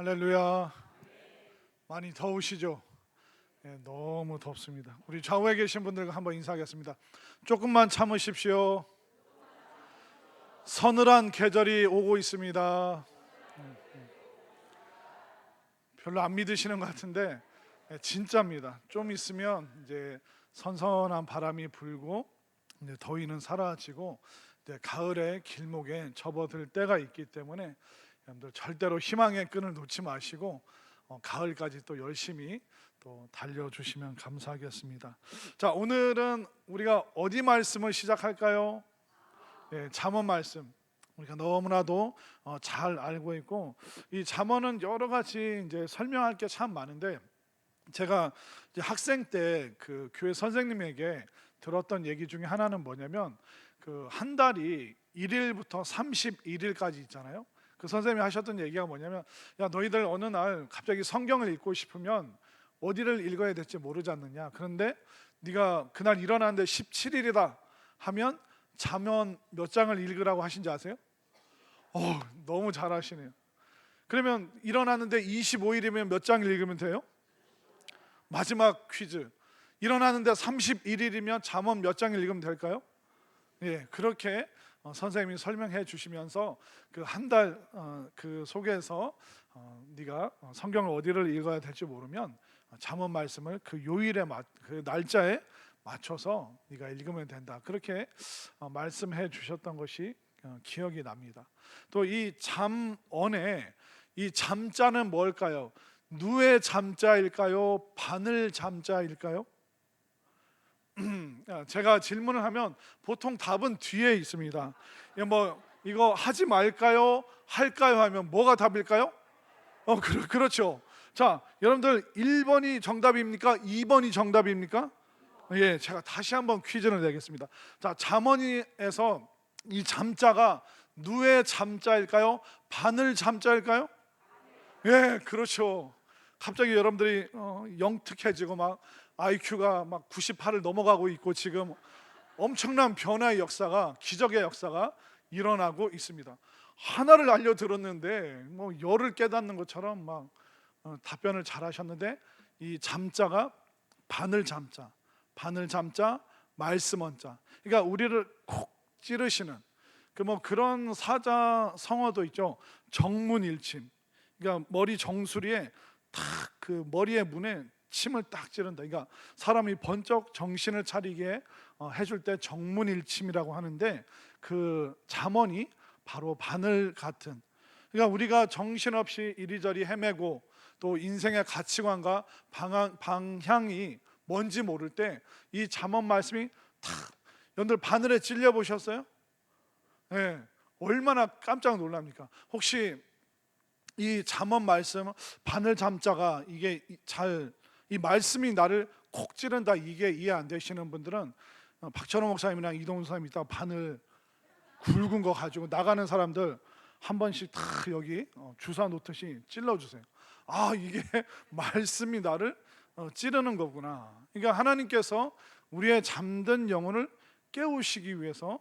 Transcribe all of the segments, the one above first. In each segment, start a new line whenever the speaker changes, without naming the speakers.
할렐루야. 많이 더우시죠? 너무 덥습니다. 우리 좌우에 계신 분들과 한번 인사하겠습니다. 조금만 참으십시오. 서늘한 계절이 오고 있습니다. 별로 안 믿으시는 것 같은데 진짜입니다. 좀 있으면 이제 선선한 바람이 불고 이제 더위는 사라지고 이제 가을의 길목에 접어들 때가 있기 때문에 여러분들 절대로 희망의 끈을 놓지 마시고 가을까지 또 열심히 또 달려주시면 감사하겠습니다. 자, 오늘은 우리가 어디 말씀을 시작할까요? 잠언 말씀. 우리가 너무나도 잘 알고 있고, 이 잠언은 여러 가지 이제 설명할 게 참 많은데, 제가 이제 학생 때 그 교회 선생님에게 들었던 얘기 중에 하나는 뭐냐면, 그 한 달이 1일부터 31일까지 있잖아요. 그 선생님이 하셨던 얘기가 뭐냐면, 야, 너희들 어느 날 갑자기 성경을 읽고 싶으면 어디를 읽어야 될지 모르지 않느냐. 그런데 네가 그날 일어났는데 17일이다 하면 잠언 몇 장을 읽으라고 하신지 아세요? 너무 잘하시네요. 그러면 일어났는데 25일이면 몇 장 읽으면 돼요? 마지막 퀴즈. 일어났는데 31일이면 잠언 몇 장 읽으면 될까요? 그렇게 선생님이 설명해 주시면서 그 한 달 그 속에서 네가 성경을 어디를 읽어야 될지 모르면 잠언 말씀을 그 요일에 그 날짜에 맞춰서 네가 읽으면 된다. 그렇게 말씀해 주셨던 것이 기억이 납니다. 또 이 잠언에 이 잠자는 뭘까요? 누의 잠자일까요? 바늘 잠자일까요? 제가 질문을 하면 보통 답은 뒤에 있습니다. 이거 하지 말까요? 할까요? 하면 뭐가 답일까요? 그렇죠. 자, 여러분들 1번이 정답입니까? 2번이 정답입니까? 제가 다시 한번 퀴즈를 내겠습니다. 자, 잠언에서 이 잠자가 누의 잠자일까요? 바늘 잠자일까요? 그렇죠. 갑자기 여러분들이 영특해지고 막 IQ가 막 98을 넘어가고 있고 지금 엄청난 변화의 역사가, 기적의 역사가 일어나고 있습니다. 하나를 알려들었는데 뭐 열을 깨닫는 것처럼 막 답변을 잘 하셨는데, 이 잠자가 바늘 잠자, 바늘 잠자, 말씀 원자. 그러니까 우리를 콕 찌르시는 그런 사자 성어도 있죠. 정문일침. 그러니까 머리 정수리에 탁 그 머리의 문에 침을 딱 찌른다. 그러니까 사람이 번쩍 정신을 차리게 해줄 때 정문일침이라고 하는데, 그 잠언이 바로 바늘 같은, 그러니까 우리가 정신없이 이리저리 헤매고 또 인생의 가치관과 방향이 뭔지 모를 때 이 잠언 말씀이 탁, 여러분들 바늘에 찔려 보셨어요? 얼마나 깜짝 놀랍니까? 혹시 이 잠언 말씀 바늘 잠자가 이게 이 말씀이 나를 콕 찌른다, 이게 이해 안 되시는 분들은 박찬호 목사님이랑 이동훈 목사님 이따 바늘 굵은 거 가지고 나가는 사람들 한 번씩 다 여기 주사 놓듯이 찔러주세요. 이게 말씀이 나를 찌르는 거구나. 그러니까 하나님께서 우리의 잠든 영혼을 깨우시기 위해서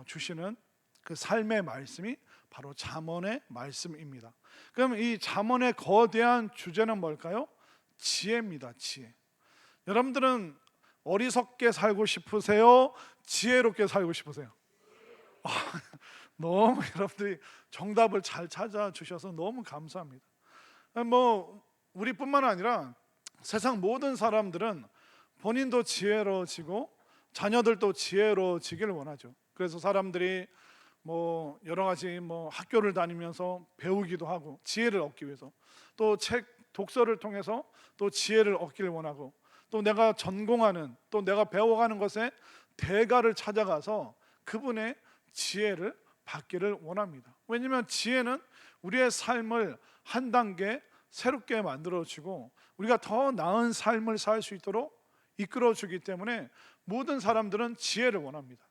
주시는 그 삶의 말씀이 바로 잠언의 말씀입니다. 그럼 이 잠언의 거대한 주제는 뭘까요? 지혜입니다. 지혜. 여러분들은 어리석게 살고 싶으세요? 지혜롭게 살고 싶으세요? 너무 여러분들이 정답을 잘 찾아주셔서 너무 감사합니다. 우리뿐만 아니라 세상 모든 사람들은 본인도 지혜로워지고 자녀들도 지혜로워지기를 원하죠. 그래서 사람들이 여러 가지 학교를 다니면서 배우기도 하고 지혜를 얻기 위해서, 또 책 독서를 통해서 또 지혜를 얻기를 원하고, 또 내가 전공하는, 또 내가 배워가는 것에 대가를 찾아가서 그분의 지혜를 받기를 원합니다. 왜냐하면 지혜는 우리의 삶을 한 단계 새롭게 만들어주고 우리가 더 나은 삶을 살 수 있도록 이끌어주기 때문에 모든 사람들은 지혜를 원합니다.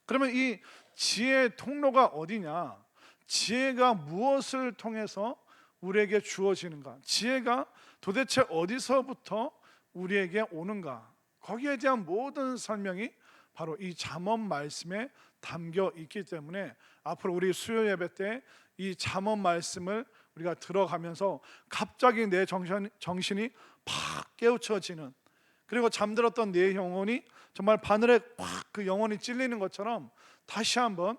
그러면 이 지혜의 통로가 어디냐? 지혜가 무엇을 통해서 우리에게 주어지는가? 지혜가 도대체 어디서부터 우리에게 오는가? 거기에 대한 모든 설명이 바로 이 잠언 말씀에 담겨 있기 때문에 앞으로 우리 수요 예배 때 이 잠언 말씀을 우리가 들어가면서 갑자기 내 정신이 팍 깨우쳐지는, 그리고 잠들었던 내 영혼이 정말 바늘에 팍 그 영혼이 찔리는 것처럼 다시 한번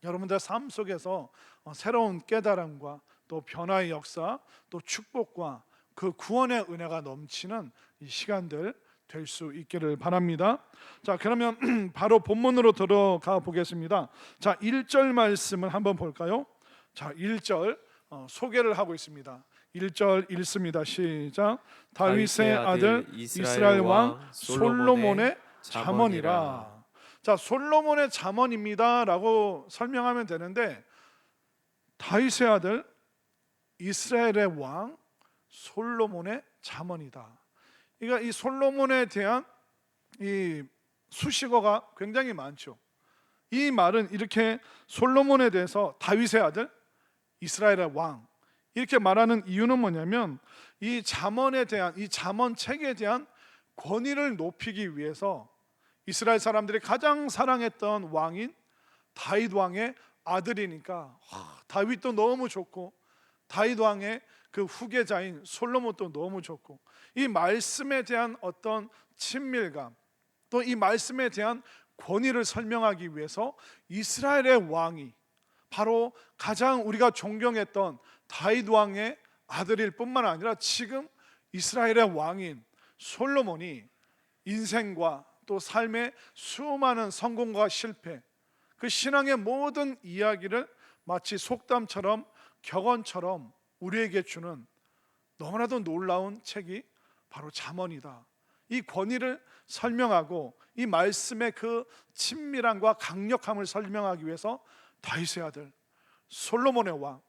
여러분들 삶 속에서 새로운 깨달음과 또 변화의 역사, 또 축복과 그 구원의 은혜가 넘치는 이 시간들 될 수 있기를 바랍니다. 자, 그러면 바로 본문으로 들어가 보겠습니다. 자, 1절 말씀을 한번 볼까요? 자, 1절 소개를 하고 있습니다. 1절 읽습니다. 시작. 다윗의 아들 이스라엘 왕 솔로몬의 잠언이라. 자, 솔로몬의 잠언입니다라고 설명하면 되는데, 다윗의 아들 이스라엘의 왕 솔로몬의 잠언이다. 그러니까 이 솔로몬에 대한 이 수식어가 굉장히 많죠. 이 말은 이렇게 솔로몬에 대해서 다윗의 아들 이스라엘의 왕 이렇게 말하는 이유는 뭐냐면, 이 잠언에 대한, 이 잠언책에 대한 권위를 높이기 위해서 이스라엘 사람들이 가장 사랑했던 왕인 다윗 왕의 아들이니까 다윗도 너무 좋고, 다윗 왕의 그 후계자인 솔로몬도 너무 좋고, 이 말씀에 대한 어떤 친밀감, 또 이 말씀에 대한 권위를 설명하기 위해서 이스라엘의 왕이 바로 가장 우리가 존경했던 다윗 왕의 아들일 뿐만 아니라 지금 이스라엘의 왕인 솔로몬이 인생과 또 삶의 수많은 성공과 실패, 그 신앙의 모든 이야기를 마치 속담처럼 격언처럼 우리에게 주는 너무나도 놀라운 책이 바로 잠언이다. 이 권위를 설명하고 이 말씀의 그 친밀함과 강력함을 설명하기 위해서 다윗의 아들 솔로몬의 왕,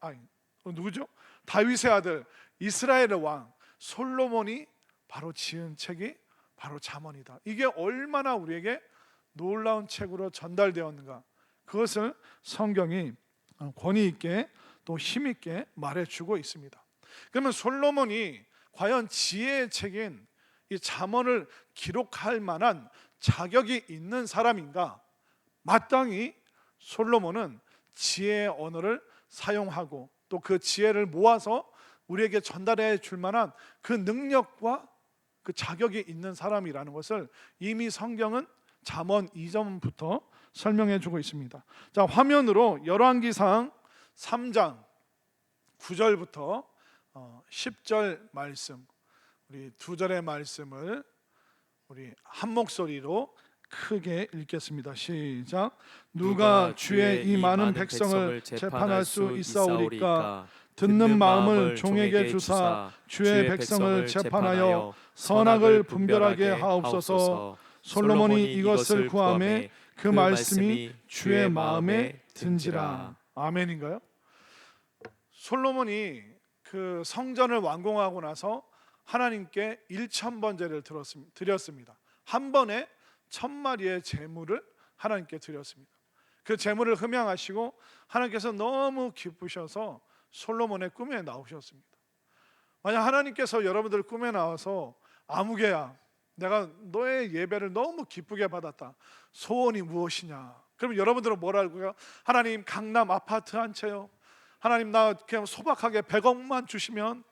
누구죠? 다윗의 아들 이스라엘의 왕 솔로몬이 바로 지은 책이 바로 잠언이다. 이게 얼마나 우리에게 놀라운 책으로 전달되었는가, 그것을 성경이 권위 있게 또 힘 있게 말해주고 있습니다. 그러면 솔로몬이 과연 지혜의 책인 이 잠언을 기록할 만한 자격이 있는 사람인가? 마땅히 솔로몬은 지혜의 언어를 사용하고 또 그 지혜를 모아서 우리에게 전달해 줄 만한 그 능력과 그 자격이 있는 사람이라는 것을 이미 성경은 잠언 2점부터 설명해 주고 있습니다. 자, 화면으로 열왕기상 3장 9절부터 10절 말씀, 우리 두 절의 말씀을 우리 한 목소리로 크게 읽겠습니다. 시작. 누가 주의 이 많은 백성을 재판할 수 있사오리까? 듣는 마음을 종에게 주사 주의 백성을 재판하여 선악을 분별하게 하옵소서. 솔로몬이 이것을 구하매 그 말씀이 주의 마음에 든지라. 아멘인가요? 솔로몬이 그 성전을 완공하고 나서 하나님께 1,000번제를 드렸습니다. 한 번에 1,000마리의 제물을 하나님께 드렸습니다. 그 제물을 흠양하시고 하나님께서 너무 기쁘셔서 솔로몬의 꿈에 나오셨습니다. 만약 하나님께서 여러분들 꿈에 나와서 아무개야, 내가 너의 예배를 너무 기쁘게 받았다, 소원이 무엇이냐? 그럼 여러분들은 뭐라고 해요? 하나님, 강남 아파트 한 채요. 하나님, 나 그냥 소박하게 100억만 주시면,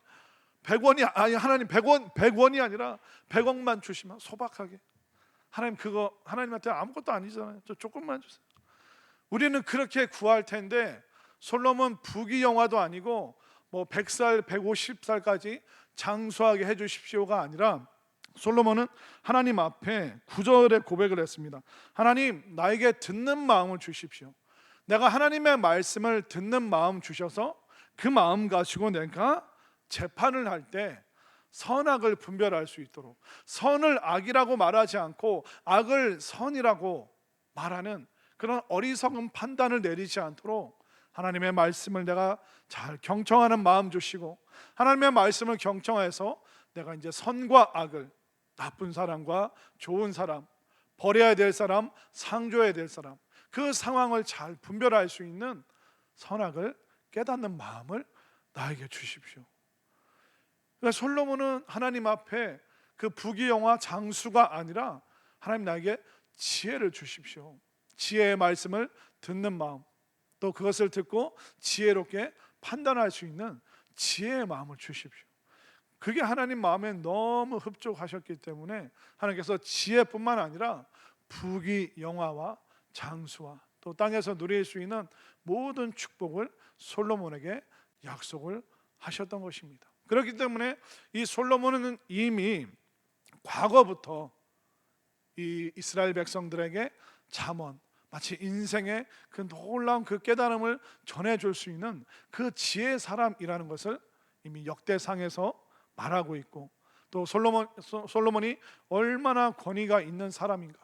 100원이 아니 하나님 100원이 아니라 100억만 주시면 소박하게. 하나님, 그거 하나님한테 아무것도 아니잖아요. 저 조금만 주세요. 우리는 그렇게 구할 텐데, 솔로몬 부귀영화도 아니고 뭐 100살 150살까지 장수하게 해주십시오가 아니라 솔로몬은 하나님 앞에 9절에 고백을 했습니다. 하나님, 나에게 듣는 마음을 주십시오. 내가 하나님의 말씀을 듣는 마음 주셔서 그 마음 가지고 내가 재판을 할 때 선악을 분별할 수 있도록, 선을 악이라고 말하지 않고 악을 선이라고 말하는 그런 어리석은 판단을 내리지 않도록 하나님의 말씀을 내가 잘 경청하는 마음 주시고, 하나님의 말씀을 경청해서 내가 이제 선과 악을, 나쁜 사람과 좋은 사람, 버려야 될 사람, 상조해야 될 사람, 그 상황을 잘 분별할 수 있는 선악을 깨닫는 마음을 나에게 주십시오. 그러니까 솔로몬은 하나님 앞에 그 부귀영화 장수가 아니라 하나님, 나에게 지혜를 주십시오. 지혜의 말씀을 듣는 마음, 또 그것을 듣고 지혜롭게 판단할 수 있는 지혜의 마음을 주십시오. 그게 하나님 마음에 너무 흡족하셨기 때문에 하나님께서 지혜뿐만 아니라 부귀 영화와 장수와 또 땅에서 누릴 수 있는 모든 축복을 솔로몬에게 약속을 하셨던 것입니다. 그렇기 때문에 이 솔로몬은 이미 과거부터 이 이스라엘 백성들에게 잠언, 마치 인생의 그 놀라운 그 깨달음을 전해줄 수 있는 그 지혜의 사람이라는 것을 이미 역대상에서 말하고 있고, 또 솔로몬이 얼마나 권위가 있는 사람인가,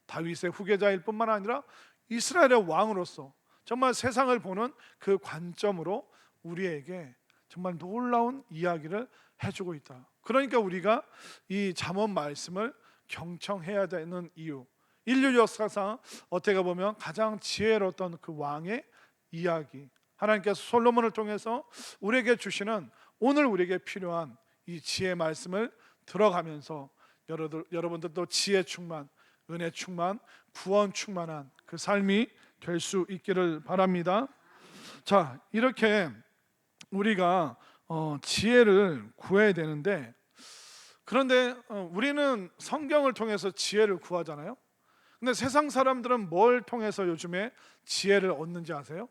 다윗의 후계자일 뿐만 아니라 이스라엘의 왕으로서 정말 세상을 보는 그 관점으로 우리에게 정말 놀라운 이야기를 해주고 있다. 그러니까 우리가 이 잠언 말씀을 경청해야 되는 이유, 인류 역사상 어떻게 보면 가장 지혜로웠던 그 왕의 이야기, 하나님께서 솔로몬을 통해서 우리에게 주시는 오늘 우리에게 필요한 이 지혜 말씀을 들어가면서 여러분들도 지혜 충만, 은혜 충만, 구원 충만한 그 삶이 될 수 있기를 바랍니다. 자, 이렇게 우리가 지혜를 구해야 되는데, 그런데 우리는 성경을 통해서 지혜를 구하잖아요. 근데 세상 사람들은 뭘 통해서 요즘에 지혜를 얻는지 아세요?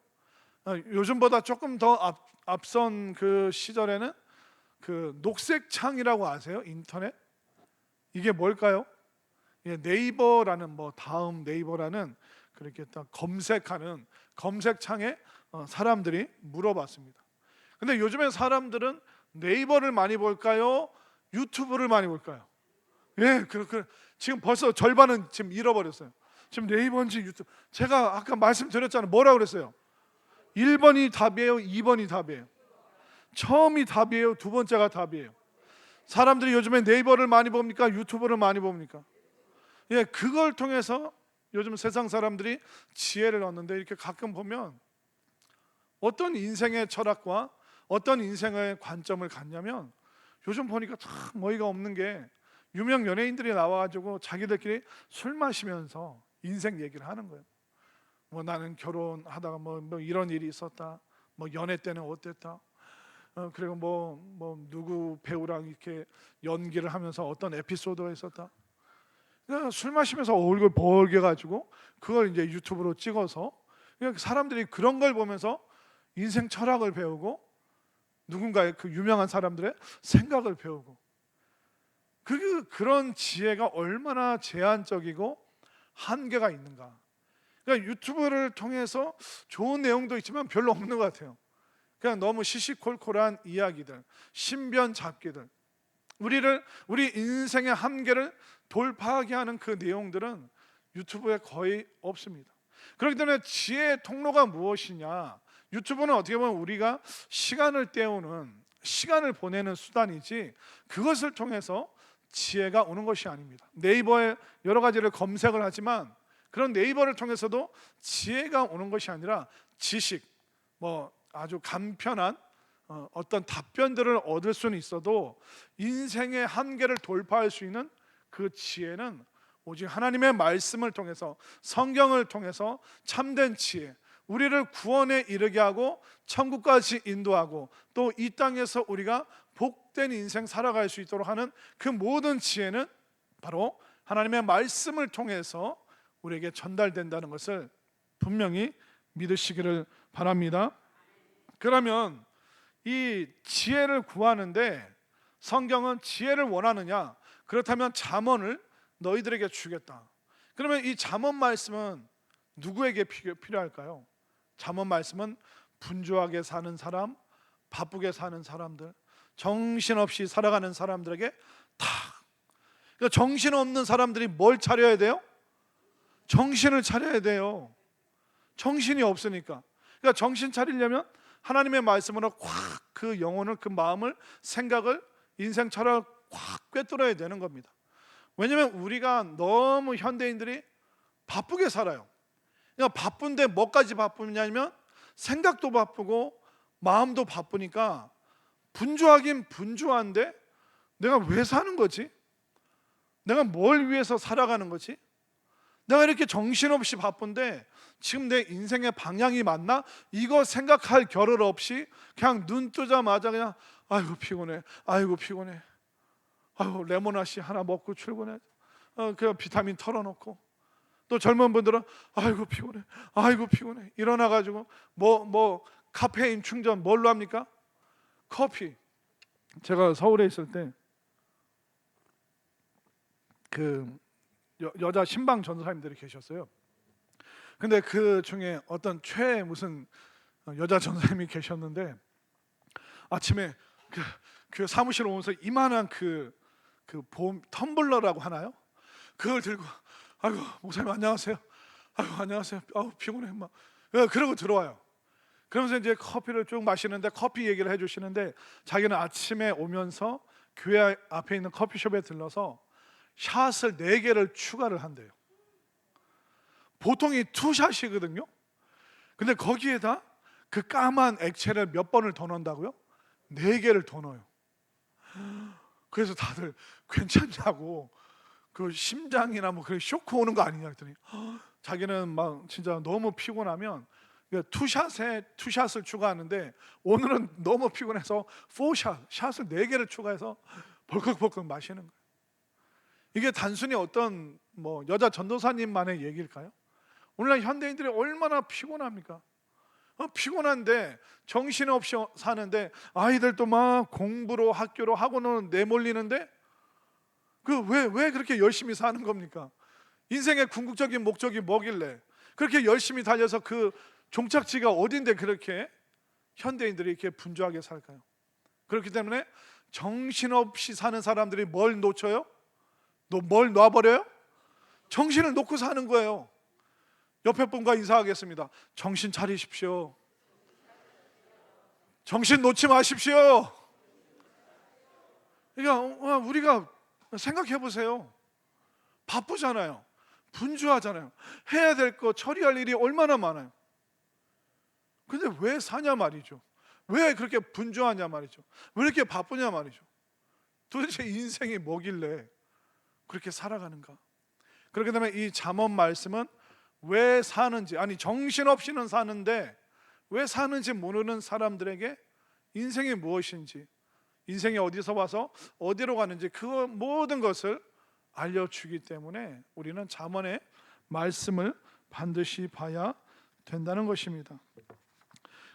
요즘보다 조금 더 앞선 그 시절에는 그 녹색 창이라고 아세요? 인터넷? 이게 뭘까요? 네이버라는 다음 네이버라는 그렇게 딱 검색하는 검색창에 사람들이 물어봤습니다. 근데 요즘에 사람들은 네이버를 많이 볼까요? 유튜브를 많이 볼까요? 지금 벌써 절반은 지금 잃어버렸어요. 지금 네이버인지 유튜브. 제가 아까 말씀드렸잖아요. 뭐라고 그랬어요? 1번이 답이에요, 2번이 답이에요. 처음이 답이에요, 두 번째가 답이에요. 사람들이 요즘에 네이버를 많이 봅니까? 유튜브를 많이 봅니까? 그걸 통해서 요즘 세상 사람들이 지혜를 얻는데, 이렇게 가끔 보면 어떤 인생의 철학과 어떤 인생의 관점을 갖냐면, 요즘 보니까 참 어이가 없는 게 유명 연예인들이 나와가지고 자기들끼리 술 마시면서 인생 얘기를 하는 거예요. 나는 결혼하다가 뭐 이런 일이 있었다, 연애 때는 어땠다, 그리고 누구 배우랑 이렇게 연기를 하면서 어떤 에피소드가 있었다. 그냥 술 마시면서 얼굴 벌게 가지고 그걸 이제 유튜브로 찍어서 그냥 사람들이 그런 걸 보면서 인생 철학을 배우고 누군가의 그 유명한 사람들의 생각을 배우고, 그런 지혜가 얼마나 제한적이고 한계가 있는가. 그러니까 유튜브를 통해서 좋은 내용도 있지만 별로 없는 것 같아요. 그냥 너무 시시콜콜한 이야기들, 신변 잡기들, 우리 인생의 한계를 돌파하게 하는 그 내용들은 유튜브에 거의 없습니다. 그렇기 때문에 지혜의 통로가 무엇이냐? 유튜브는 어떻게 보면 우리가 시간을 때우는, 시간을 보내는 수단이지 그것을 통해서 지혜가 오는 것이 아닙니다. 네이버에 여러 가지를 검색을 하지만 그런 네이버를 통해서도 지혜가 오는 것이 아니라 지식, 아주 간편한 어떤 답변들을 얻을 수는 있어도 인생의 한계를 돌파할 수 있는 그 지혜는 오직 하나님의 말씀을 통해서, 성경을 통해서 참된 지혜, 우리를 구원에 이르게 하고 천국까지 인도하고 또 이 땅에서 우리가 복된 인생 살아갈 수 있도록 하는 그 모든 지혜는 바로 하나님의 말씀을 통해서 우리에게 전달된다는 것을 분명히 믿으시기를 바랍니다. 그러면 이 지혜를 구하는데 성경은 지혜를 원하느냐? 그렇다면 잠언을 너희들에게 주겠다. 그러면 이 잠언 말씀은 누구에게 필요할까요? 잠언 말씀은 분주하게 사는 사람, 바쁘게 사는 사람들, 정신없이 살아가는 사람들에게 다. 그러니까 정신없는 사람들이 뭘 차려야 돼요? 정신을 차려야 돼요. 정신이 없으니까. 그러니까 정신 차리려면 하나님의 말씀으로 확 그 영혼을, 그 마음을, 생각을, 인생 철학을 확 꿰뚫어야 되는 겁니다. 왜냐하면 우리가 너무 현대인들이 바쁘게 살아요. 그러니까 바쁜데 뭐까지 바쁘냐면 생각도 바쁘고 마음도 바쁘니까 분주하긴 분주한데 내가 왜 사는 거지? 내가 뭘 위해서 살아가는 거지? 내가 이렇게 정신없이 바쁜데 지금 내 인생의 방향이 맞나? 이거 생각할 겨를 없이 그냥 눈 뜨자마자 그냥 아이고 피곤해, 아이고 피곤해, 아이고 레모나씨 하나 먹고 출근해, 그 비타민 털어놓고, 또 젊은 분들은 아이고 피곤해, 아이고 피곤해 일어나가지고 뭐 카페인 충전 뭘로 합니까? 커피. 제가 서울에 있을 때 그 여자 신방 전도사님들이 계셨어요. 근데 그 중에 어떤 무슨 여자 전도사님이 계셨는데 아침에 그 사무실 오면서 이만한 그 보험 텀블러라고 하나요? 그걸 들고 아이고 목사님 안녕하세요. 아이고 안녕하세요. 아우 피곤해 막 그러고 들어와요. 그러면서 이제 커피를 쭉 마시는데 커피 얘기를 해주시는데 자기는 아침에 오면서 교회 앞에 있는 커피숍에 들러서 샷을 4개를 추가를 한대요. 보통이 투샷이거든요. 근데 거기에다 그 까만 액체를 몇 번을 더 넣는다고요? 4개를 더 넣어요. 그래서 다들 괜찮냐고, 그 심장이나 뭐 그런 쇼크 오는 거 아니냐 했더니 자기는 막 진짜 너무 피곤하면 투샷을 추가하는데 오늘은 너무 피곤해서 4샷, 샷을 4개를 추가해서 벌컥벌컥 마시는 거예요. 이게 단순히 어떤 뭐 여자 전도사님만의 얘기일까요? 오늘날 현대인들이 얼마나 피곤합니까? 피곤한데 정신없이 사는데 아이들도 막 공부로 학교로 학원으로 내몰리는데 왜 그렇게 열심히 사는 겁니까? 인생의 궁극적인 목적이 뭐길래 그렇게 열심히 달려서 그 종착지가 어딘데 그렇게 현대인들이 이렇게 분주하게 살까요? 그렇기 때문에 정신없이 사는 사람들이 뭘 놓쳐요? 뭘 놔버려요? 정신을 놓고 사는 거예요. 옆에 분과 인사하겠습니다. 정신 차리십시오. 정신 놓지 마십시오. 그러니까 우리가 생각해 보세요. 바쁘잖아요. 분주하잖아요. 해야 될 거, 처리할 일이 얼마나 많아요. 근데 왜 사냐 말이죠. 왜 그렇게 분주하냐 말이죠. 왜 이렇게 바쁘냐 말이죠. 도대체 인생이 뭐길래 그렇게 살아가는가? 그렇기 때문에 이 잠언 말씀은 왜 사는지, 아니 정신없이는 사는데 왜 사는지 모르는 사람들에게 인생이 무엇인지, 인생이 어디서 와서 어디로 가는지 그 모든 것을 알려주기 때문에 우리는 잠언의 말씀을 반드시 봐야 된다는 것입니다.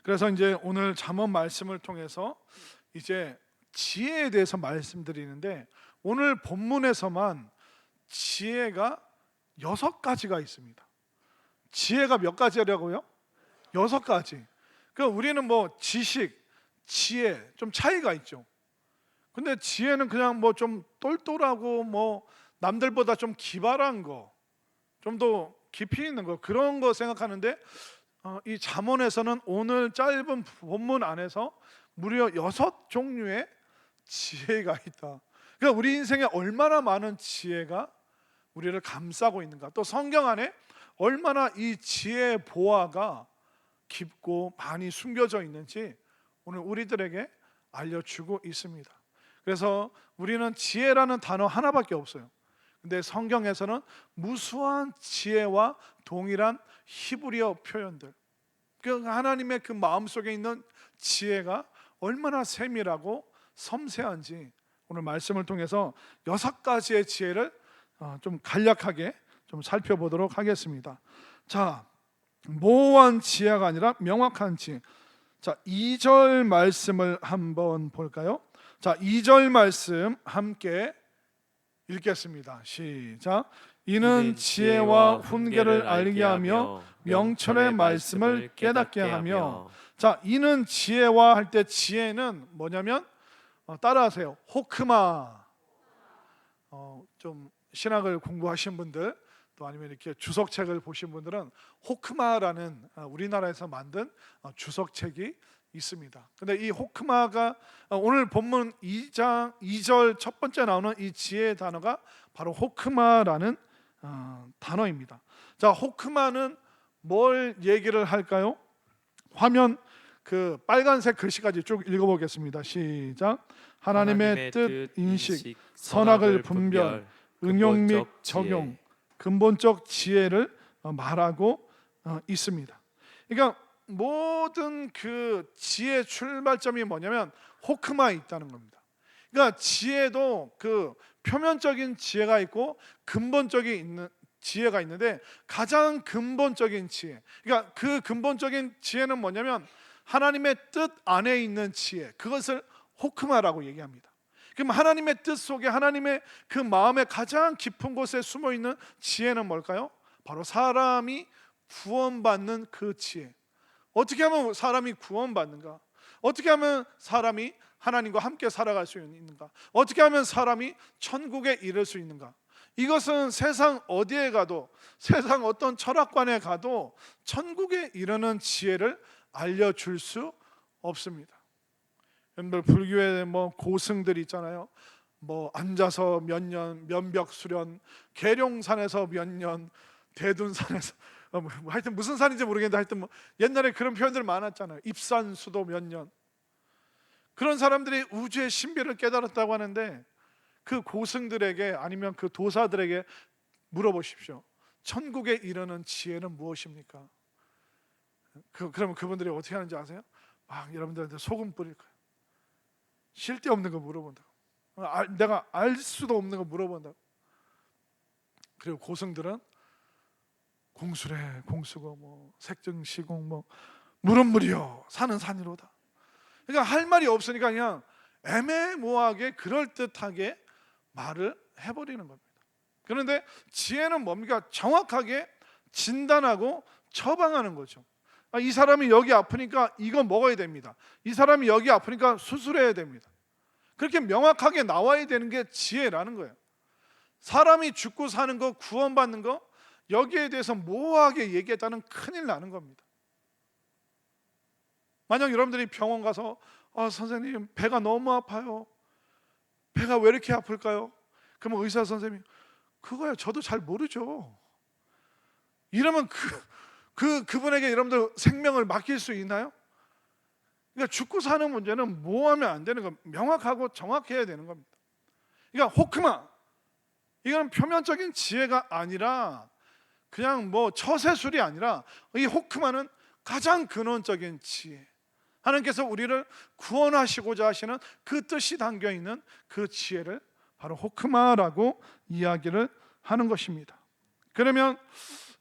그래서 이제 오늘 잠언 말씀을 통해서 이제 지혜에 대해서 말씀드리는데 오늘 본문에서만 지혜가 6가지가 있습니다. 지혜가 몇 가지라고요? 6가지. 그러니까 우리는 뭐 지식, 지혜 좀 차이가 있죠. 근데 지혜는 그냥 뭐 좀 똘똘하고 뭐 남들보다 좀 기발한 거, 좀 더 깊이 있는 거, 그런 거 생각하는데 이 잠언에서는 오늘 짧은 본문 안에서 무려 6종류의 지혜가 있다. 그러니까 우리 인생에 얼마나 많은 지혜가 우리를 감싸고 있는가, 또 성경 안에 얼마나 이 지혜의 보화가 깊고 많이 숨겨져 있는지 오늘 우리들에게 알려주고 있습니다. 그래서 우리는 지혜라는 단어 하나밖에 없어요. 근데 성경에서는 무수한 지혜와 동일한 히브리어 표현들, 그 하나님의 그 마음속에 있는 지혜가 얼마나 세밀하고 섬세한지 오늘 말씀을 통해서 6가지의 지혜를 좀 간략하게 좀 살펴보도록 하겠습니다. 자, 모호한 지혜가 아니라 명확한 지혜. 자, 2절 말씀을 한번 볼까요? 자, 2절 말씀 함께 읽겠습니다. 시작. 이는 지혜와 훈계를 알게 하며 명철의 말씀을 깨닫게 하며. 자, 이는 지혜와 할 때 지혜는 뭐냐면 따라하세요. 호크마. 좀 신학을 공부하신 분들, 또 아니면 이렇게 주석책을 보신 분들은 호크마라는 우리나라에서 만든 주석책이 있습니다. 근데 이 호크마가 오늘 본문 2장 2절 첫 번째 나오는 이 지혜의 단어가 바로 호크마라는 단어입니다. 자, 호크마는 뭘 얘기를 할까요? 화면 그 빨간색 글씨까지 쭉 읽어보겠습니다. 시작. 하나님의 뜻 인식, 선악을 분별, 응용 및 적용, 근본적 지혜를 말하고 있습니다. 그러니까 모든 그 지혜의 출발점이 뭐냐면 호크마에 있다는 겁니다. 그러니까 지혜도 그 표면적인 지혜가 있고 근본적인 지혜가 있는데, 가장 근본적인 지혜, 그러니까 그 근본적인 지혜는 뭐냐면 하나님의 뜻 안에 있는 지혜, 그것을 호크마라고 얘기합니다. 그럼 하나님의 뜻 속에, 하나님의 그 마음의 가장 깊은 곳에 숨어 있는 지혜는 뭘까요? 바로 사람이 구원받는 그 지혜. 어떻게 하면 사람이 구원받는가? 어떻게 하면 사람이 하나님과 함께 살아갈 수 있는가? 어떻게 하면 사람이 천국에 이를 수 있는가? 이것은 세상 어디에 가도, 세상 어떤 철학관에 가도 천국에 이르는 지혜를 알려줄 수 없습니다. 여러분들 불교의 뭐 고승들 있잖아요. 뭐 앉아서 몇 년, 면벽 수련, 계룡산에서 몇 년, 대둔산에서 뭐 하여튼 무슨 산인지 모르겠는데, 하여튼 뭐 옛날에 그런 표현들 많았잖아요. 입산수도 몇 년. 그런 사람들이 우주의 신비를 깨달았다고 하는데, 그 고승들에게 아니면 그 도사들에게 물어보십시오. 천국에 이르는 지혜는 무엇입니까? 그러면 그분들이 어떻게 하는지 아세요? 막 여러분들한테 소금 뿌릴 거예요. 쓸데없는 거 물어본다고. 내가 알 수도 없는 거 물어본다고. 그리고 고승들은 공수래 공수고 뭐 색증시공 뭐 물은 물이요 산은 산이로다. 그러니까 할 말이 없으니까 그냥 애매모호하게 그럴듯하게 말을 해버리는 겁니다. 그런데 지혜는 뭡니까? 정확하게 진단하고 처방하는 거죠. 이 사람이 여기 아프니까 이거 먹어야 됩니다. 이 사람이 여기 아프니까 수술해야 됩니다. 그렇게 명확하게 나와야 되는 게 지혜라는 거예요. 사람이 죽고 사는 거, 구원받는 거, 여기에 대해서 모호하게 얘기했다는 큰일 나는 겁니다. 만약 여러분들이 병원 가서 선생님 배가 너무 아파요. 배가 왜 이렇게 아플까요? 그러면 의사 선생님이 그거야 저도 잘 모르죠. 이러면 그분에게 여러분들 생명을 맡길 수 있나요? 그러니까 죽고 사는 문제는 모호하면 안 되는 겁니다. 명확하고 정확해야 되는 겁니다. 그러니까 호크마, 이건 표면적인 지혜가 아니라 그냥 뭐 처세술이 아니라, 이 호크마는 가장 근원적인 지혜, 하나님께서 우리를 구원하시고자 하시는 그 뜻이 담겨 있는 그 지혜를 바로 호크마라고 이야기를 하는 것입니다. 그러면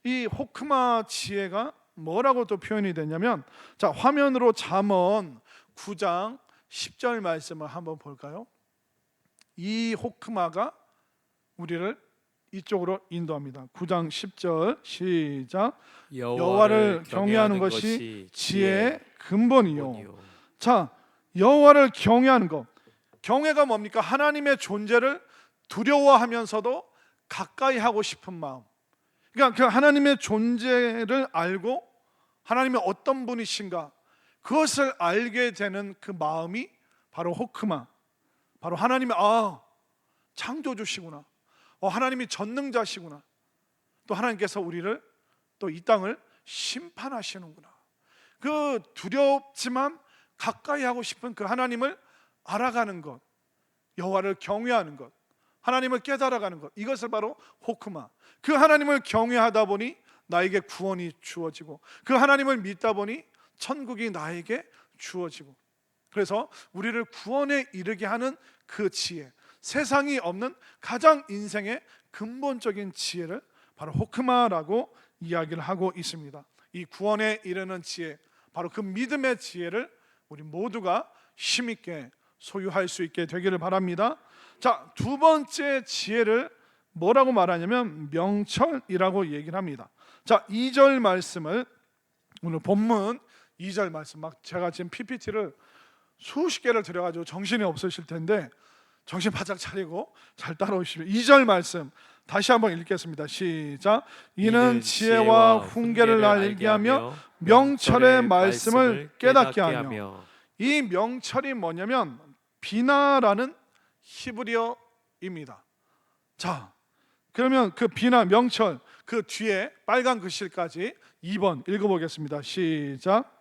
이 호크마 지혜가 뭐라고 또 표현이 되냐면, 자, 화면으로 잠언 9장 10절 말씀을 한번 볼까요? 이 호크마가 우리를 이쪽으로 인도합니다. 9장 10절 시작. 여호와를 경외하는 것이 지혜의 근본이요. 자, 여호와를 경외하는 것. 경외가 뭡니까? 하나님의 존재를 두려워하면서도 가까이 하고 싶은 마음. 그러니까 그 하나님의 존재를 알고 하나님이 어떤 분이신가, 그것을 알게 되는 그 마음이 바로 호크마, 바로 하나님의 창조주시구나, 하나님이 전능자시구나, 또 하나님께서 우리를 또 이 땅을 심판하시는구나, 그 두렵지만 가까이 하고 싶은 그 하나님을 알아가는 것, 여호와를 경외하는 것, 하나님을 깨달아가는 것, 이것을 바로 호크마. 그 하나님을 경외하다 보니 나에게 구원이 주어지고, 그 하나님을 믿다 보니 천국이 나에게 주어지고, 그래서 우리를 구원에 이르게 하는 그 지혜, 세상이 없는 가장 인생의 근본적인 지혜를 바로 호크마라고 이야기를 하고 있습니다. 이 구원에 이르는 지혜, 바로 그 믿음의 지혜를 우리 모두가 힘있게 소유할 수 있게 되기를 바랍니다. 자, 두 번째 지혜를 뭐라고 말하냐면 명철이라고 얘기를 합니다. 자, 2절 말씀을, 오늘 본문 2절 말씀, 막 제가 지금 PPT를 수십 개를 드려가지고 정신이 없으실 텐데 정신 바짝 차리고 잘 따라오시면 2절 말씀 다시 한번 읽겠습니다. 시작. 이는 지혜와 훈계를 알게 하며 명철의 말씀을 깨닫게 하며. 이 명철이 뭐냐면 비나라는 히브리어입니다. 자, 그러면 그 비나, 명철, 그 뒤에 빨간 글씨까지 2번 읽어보겠습니다. 시작.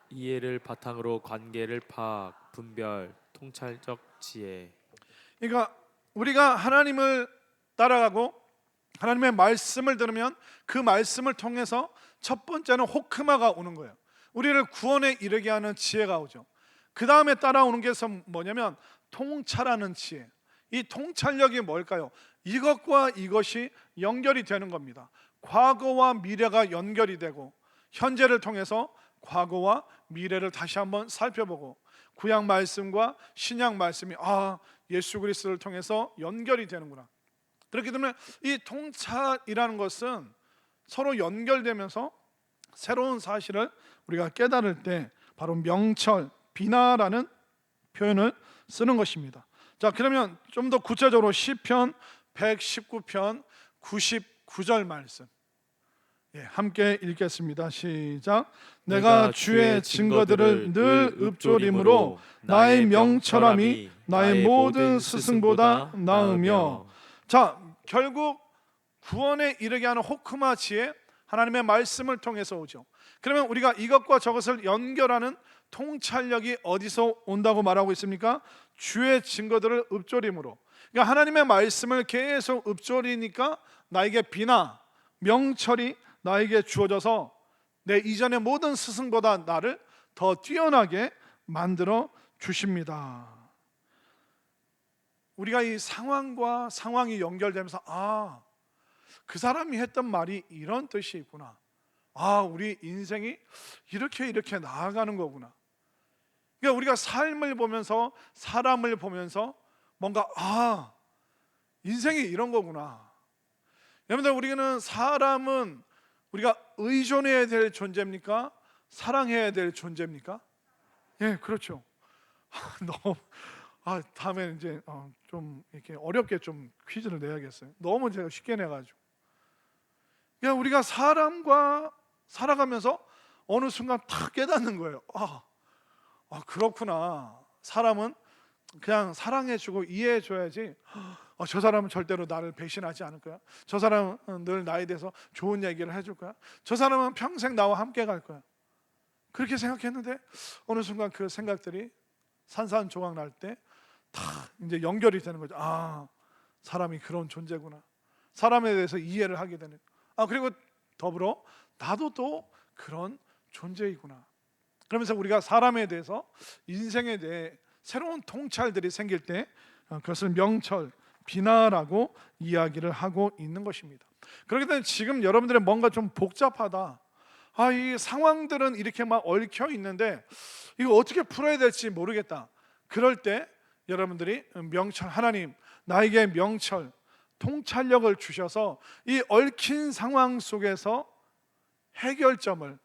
이해를 바탕으로 관계를 파악, 분별, 통찰적 지혜.
그러니까 우리가 하나님을 따라가고 하나님의 말씀을 들으면 그 말씀을 통해서 첫 번째는 호크마가 오는 거예요. 우리를 구원에 이르게 하는 지혜가 오죠. 그 다음에 따라오는 게 뭐냐면 통찰하는 지혜. 이 통찰력이 뭘까요? 이것과 이것이 연결이 되는 겁니다. 과거와 미래가 연결이 되고, 현재를 통해서 과거와 미래를 다시 한번 살펴보고, 구약 말씀과 신약 말씀이 예수 그리스도를 통해서 연결이 되는구나. 그렇게 되면 이 통찰이라는 것은 서로 연결되면서 새로운 사실을 우리가 깨달을 때 바로 명철, 비나라는 표현을 쓰는 것입니다. 자, 그러면 좀 더 구체적으로 시편 119편 99절 말씀, 함께 읽겠습니다. 시작. 내가 주의 증거들을 늘 읊조림으로 나의 명철함이 나의 모든 스승보다 나으며. 자, 결국 구원에 이르게 하는 호크마 지혜, 하나님의 말씀을 통해서 오죠. 그러면 우리가 이것과 저것을 연결하는 통찰력이 어디서 온다고 말하고 있습니까? 주의 증거들을 읊조림으로. 그러니까 하나님의 말씀을 계속 읊조리니까 나에게 비나 명철이 나에게 주어져서 내 이전의 모든 스승보다 나를 더 뛰어나게 만들어 주십니다. 우리가 이 상황과 상황이 연결되면서 그 사람이 했던 말이 이런 뜻이 있구나. 우리 인생이 이렇게 나아가는 거구나. 그러니까 우리가 삶을 보면서, 사람을 보면서 뭔가 인생이 이런 거구나. 여러분들, 우리는 사람은 우리가 의존해야 될 존재입니까? 사랑해야 될 존재입니까? 예, 그렇죠. 너무 다음에 이제 좀 이렇게 어렵게 좀 퀴즈를 내야겠어요. 너무 제가 쉽게 내가지고. 그냥 우리가 사람과 살아가면서 어느 순간 탁 깨닫는 거예요. 그렇구나. 사람은 그냥 사랑해주고 이해해줘야지. 저 사람은 절대로 나를 배신하지 않을 거야. 저 사람은 늘 나에 대해서 좋은 얘기를 해줄 거야. 저 사람은 평생 나와 함께 갈 거야. 그렇게 생각했는데 어느 순간 그 생각들이 산산조각 날 때 다 이제 연결이 되는 거죠. 사람이 그런 존재구나. 사람에 대해서 이해를 하게 되는. 그리고 더불어 나도 또 그런 존재이구나. 그러면서 우리가 사람에 대해서, 인생에 대해 새로운 통찰들이 생길 때 그것을 명철, 비나라고 이야기를 하고 있는 것입니다. 그렇기 때문에 지금 여러분들의 뭔가 좀 복잡하다, 이 상황들은 이렇게 막 얽혀 있는데 이거 어떻게 풀어야 될지 모르겠다. 그럴 때 여러분들이 명철, 하나님 나에게 명철, 통찰력을 주셔서 이 얽힌 상황 속에서 해결점을,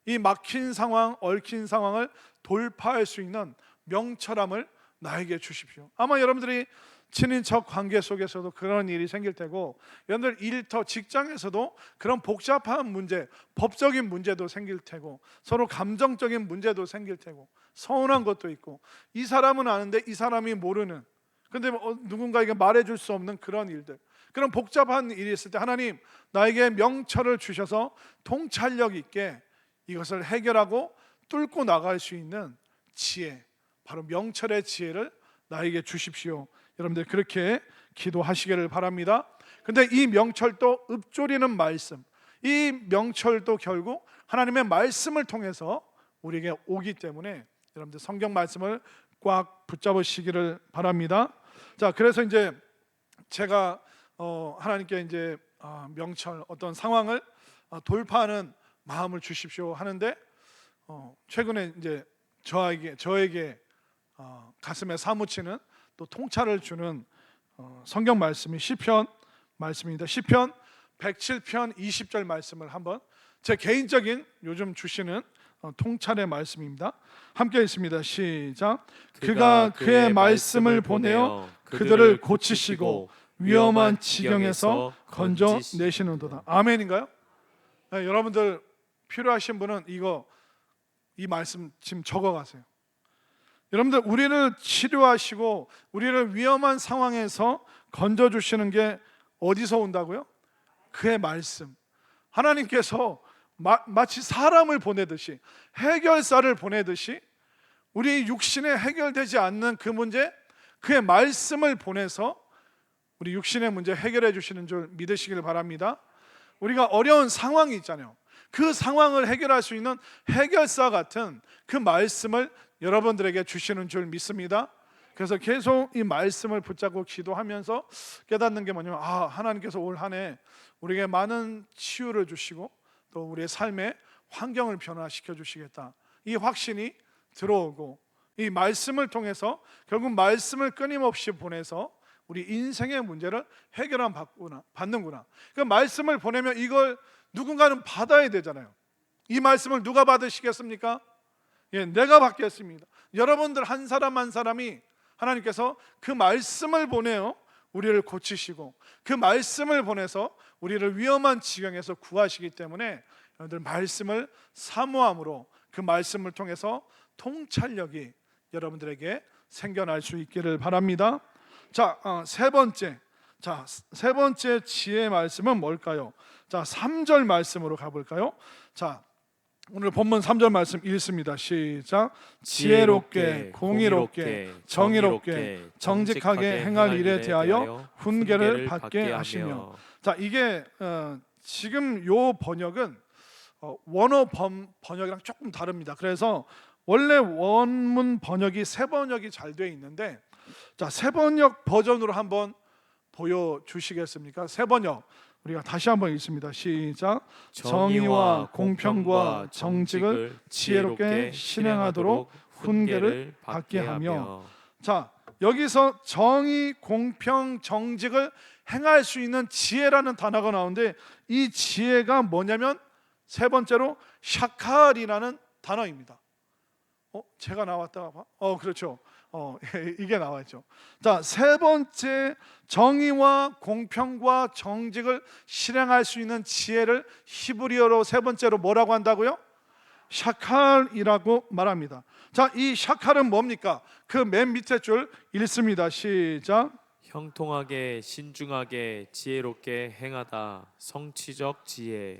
이 막힌 상황, 얽힌 상황을 돌파할 수 있는 명철함을 나에게 주십시오. 아마 여러분들이 친인척 관계 속에서도 그런 일이 생길 테고, 여러분들 일터, 직장에서도 그런 복잡한 문제, 법적인 문제도 생길 테고, 서로 감정적인 문제도 생길 테고, 서운한 것도 있고, 이 사람은 아는데 이 사람이 모르는, 근데 누군가에게 말해줄 수 없는 그런 일들, 그런 복잡한 일이 있을 때 하나님 나에게 명철을 주셔서 통찰력 있게 이것을 해결하고 뚫고 나갈 수 있는 지혜, 바로 명철의 지혜를 나에게 주십시오. 여러분들 그렇게 기도하시기를 바랍니다. 근데 이 명철도 읊조리는 말씀, 이 명철도 결국 하나님의 말씀을 통해서 우리에게 오기 때문에 여러분들 성경 말씀을 꽉 붙잡으시기를 바랍니다. 자, 그래서 이제 제가 하나님께 이제 명철, 어떤 상황을 돌파하는 마음을 주십시오 하는데, 최근에 이제 저에게 가슴에 사무치는 또 통찰을 주는 성경 말씀이 시편 말씀입니다. 시편 107편 20절 말씀을 한번, 제 개인적인 요즘 주시는 통찰의 말씀입니다. 함께 읽습니다. 시작. 그가 그의 말씀을 보내어 그들을 고치시고 위험한 지경에서 건져내시는도다. 아멘인가요? 네, 여러분들 필요하신 분은 이 말씀 지금 적어가세요. 여러분들, 우리를 치료하시고 우리를 위험한 상황에서 건져주시는 게 어디서 온다고요? 그의 말씀. 하나님께서 마치 사람을 보내듯이, 해결사를 보내듯이 우리 육신에 해결되지 않는 그 문제, 그의 말씀을 보내서 우리 육신의 문제 해결해 주시는 줄 믿으시길 바랍니다. 우리가 어려운 상황이 있잖아요. 그 상황을 해결할 수 있는 해결사 같은 그 말씀을 여러분들에게 주시는 줄 믿습니다. 그래서 계속 이 말씀을 붙잡고 기도하면서 깨닫는 게 뭐냐면, 하나님께서 올 한 해 우리에게 많은 치유를 주시고 또 우리의 삶의 환경을 변화시켜 주시겠다, 이 확신이 들어오고, 이 말씀을 통해서 결국 말씀을 끊임없이 보내서 우리 인생의 문제를 받는구나. 그 말씀을 보내면 이걸 누군가는 받아야 되잖아요. 이 말씀을 누가 받으시겠습니까? 내가 받겠습니다. 여러분들 한 사람 한 사람이 하나님께서 그 말씀을 보내어 우리를 고치시고 그 말씀을 보내서 우리를 위험한 지경에서 구하시기 때문에 여러분들 말씀을 사모함으로 그 말씀을 통해서 통찰력이 여러분들에게 생겨날 수 있기를 바랍니다. 세 번째 지혜의 말씀은 뭘까요? 3절 말씀으로 가볼까요? 오늘 본문 3절 말씀 읽습니다. 시작. 지혜롭게, 공의롭게, 정의롭게, 정직하게 행할 일에 대하여 훈계를 받게 하시며. 이게 지금 요 번역은 원어 번역이랑 조금 다릅니다. 그래서 원래 원문 번역이 세 번역이 잘 돼 있는데, 세 번역 버전으로 한번 보여주시겠습니까? 세 번역 우리가 다시 한번 읽습니다. 시작. 정의와 공평과 정직을 지혜롭게 실행하도록 훈계를 받게 하며. 여기서 정의, 공평, 정직을 행할 수 있는 지혜라는 단어가 나오는데, 이 지혜가 뭐냐면 세 번째로 샤칼이라는 단어입니다. 제가 나왔다가 그렇죠. 이게 나와있죠. 세 번째, 정의와 공평과 정직을 실행할 수 있는 지혜를 히브리어로 세 번째로 뭐라고 한다고요? 샤칼이라고 말합니다. 이 샤칼은 뭡니까? 그 맨 밑에 줄 읽습니다. 시작.
형통하게, 신중하게, 지혜롭게 행하다. 성취적 지혜.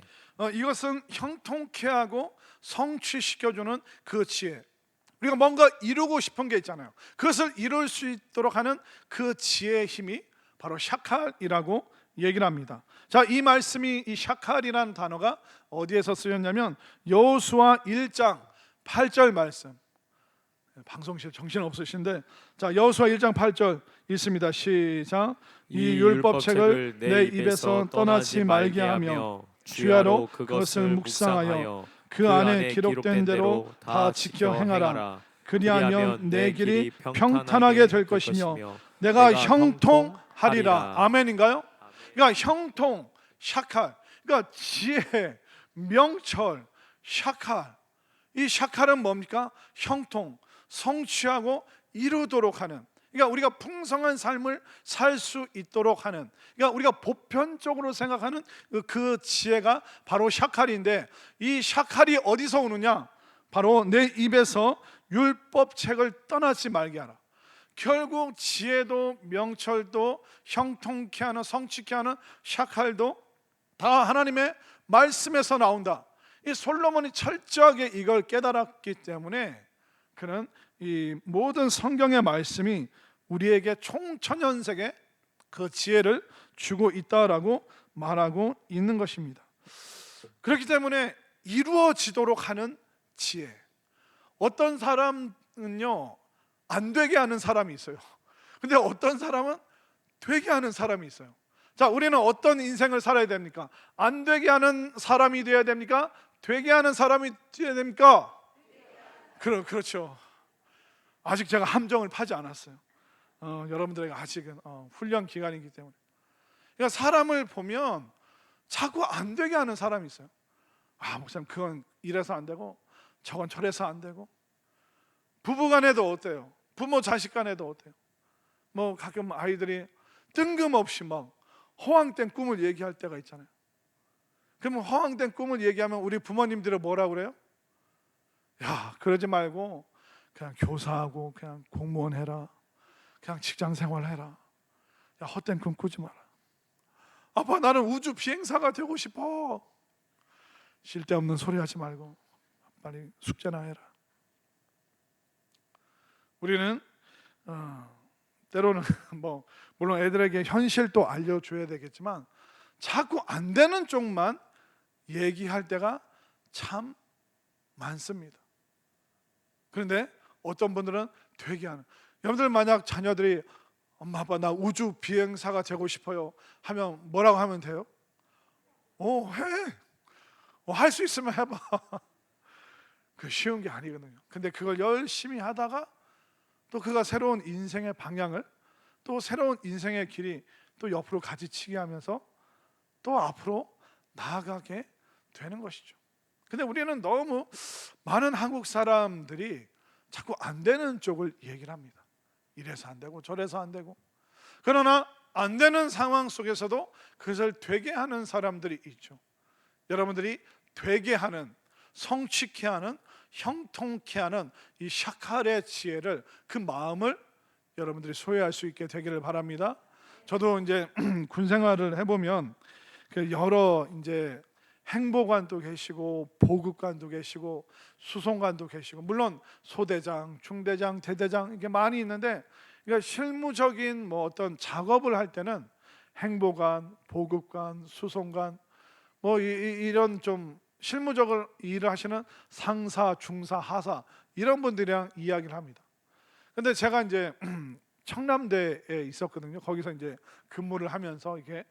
이것은 형통케 하고 성취시켜주는 그 지혜. 우리가 뭔가 이루고 싶은 게 있잖아요. 그것을 이룰 수 있도록 하는 그 지혜의 힘이 바로 샤칼이라고 얘기를 합니다. 이 말씀이, 이 샤칼이라는 단어가 어디에서 쓰였냐면 여호수아 1장 8절 말씀. 방송실 정신 없으신데, 여호수아 1장 8절 읽습니다. 시작. 이 율법책을 내 입에서 떠나지 말게 하며 주야로 그것을 묵상하여 그 안에 기록된 대로 다 지켜 행하라. 그리하면 내 길이 평탄하게 될 것이며 내가 형통하리라. 아멘인가요? 그러니까 형통, 샤칼, 그러니까 지혜, 명철, 샤칼. 이 샤칼은 뭡니까? 형통, 성취하고 이루도록 하는, 그러니까 우리가 풍성한 삶을 살 수 있도록 하는, 그러니까 우리가 보편적으로 생각하는 그 지혜가 바로 샤칼인데, 이 샤칼이 어디서 오느냐? 바로 내 입에서 율법책을 떠나지 말게 하라. 결국 지혜도 명철도 형통케 하는, 성취케 하는 샤칼도 다 하나님의 말씀에서 나온다. 이 솔로몬이 철저하게 이걸 깨달았기 때문에 그는 이 모든 성경의 말씀이 우리에게 총천연색의 그 지혜를 주고 있다라고 말하고 있는 것입니다. 그렇기 때문에 이루어지도록 하는 지혜. 어떤 사람은요 안 되게 하는 사람이 있어요. 근데 어떤 사람은 되게 하는 사람이 있어요. 우리는 어떤 인생을 살아야 됩니까? 안 되게 하는 사람이 되어야 됩니까? 되게 하는 사람이 되어야 됩니까? 그렇죠. 아직 제가 함정을 파지 않았어요. 여러분들에게 아직은 훈련 기간이기 때문에. 그러니까 사람을 보면 자꾸 안 되게 하는 사람이 있어요. 목사님 그건 이래서 안 되고 저건 저래서 안 되고. 부부간에도 어때요? 부모 자식 간에도 어때요? 가끔 아이들이 뜬금없이 막 허황된 꿈을 얘기할 때가 있잖아요. 그러면 허황된 꿈을 얘기하면 우리 부모님들은 뭐라 그래요? 그러지 말고 그냥 교사하고 그냥 공무원 해라. 그냥 직장 생활 해라. 헛된 꿈 꾸지 마라. 아빠 나는 우주 비행사가 되고 싶어. 쓸데없는 소리 하지 말고 빨리 숙제나 해라. 우리는 때로는 뭐 물론 애들에게 현실도 알려줘야 되겠지만 자꾸 안 되는 쪽만 얘기할 때가 참 많습니다. 그런데 어떤 분들은 되게 하는, 여러분들 만약 자녀들이 엄마 아빠 나 우주 비행사가 되고 싶어요 하면 뭐라고 하면 돼요? 해. 할 수 있으면 해봐. 그 쉬운 게 아니거든요. 근데 그걸 열심히 하다가 또 그가 새로운 인생의 방향을, 또 새로운 인생의 길이 또 옆으로 가지치기 하면서 또 앞으로 나아가게 되는 것이죠. 근데 우리는 너무 많은 한국 사람들이 자꾸 안 되는 쪽을 얘기를 합니다. 이래서 안 되고 저래서 안 되고. 그러나 안 되는 상황 속에서도 그것을 되게 하는 사람들이 있죠. 여러분들이 되게 하는, 성취케 하는, 형통케 하는 이 샤칼의 지혜를, 그 마음을 여러분들이 소유할 수 있게 되기를 바랍니다. 저도 이제 군 생활을 해보면 그 여러 이제 행보관도 계시고 보급관도 계시고 수송관도 계시고, 물론 소대장, 중대장, 대대장 이게 많이 있는데, 그러니까 실무적인 뭐 어떤 작업을 할 때는 행보관, 보급관, 수송관 뭐 이런 좀 실무적으로 일을 하시는 상사, 중사, 하사 이런 분들이랑 이야기를 합니다. 근데 제가 이제 청남대에 있었거든요. 거기서 이제 근무를 하면서 이게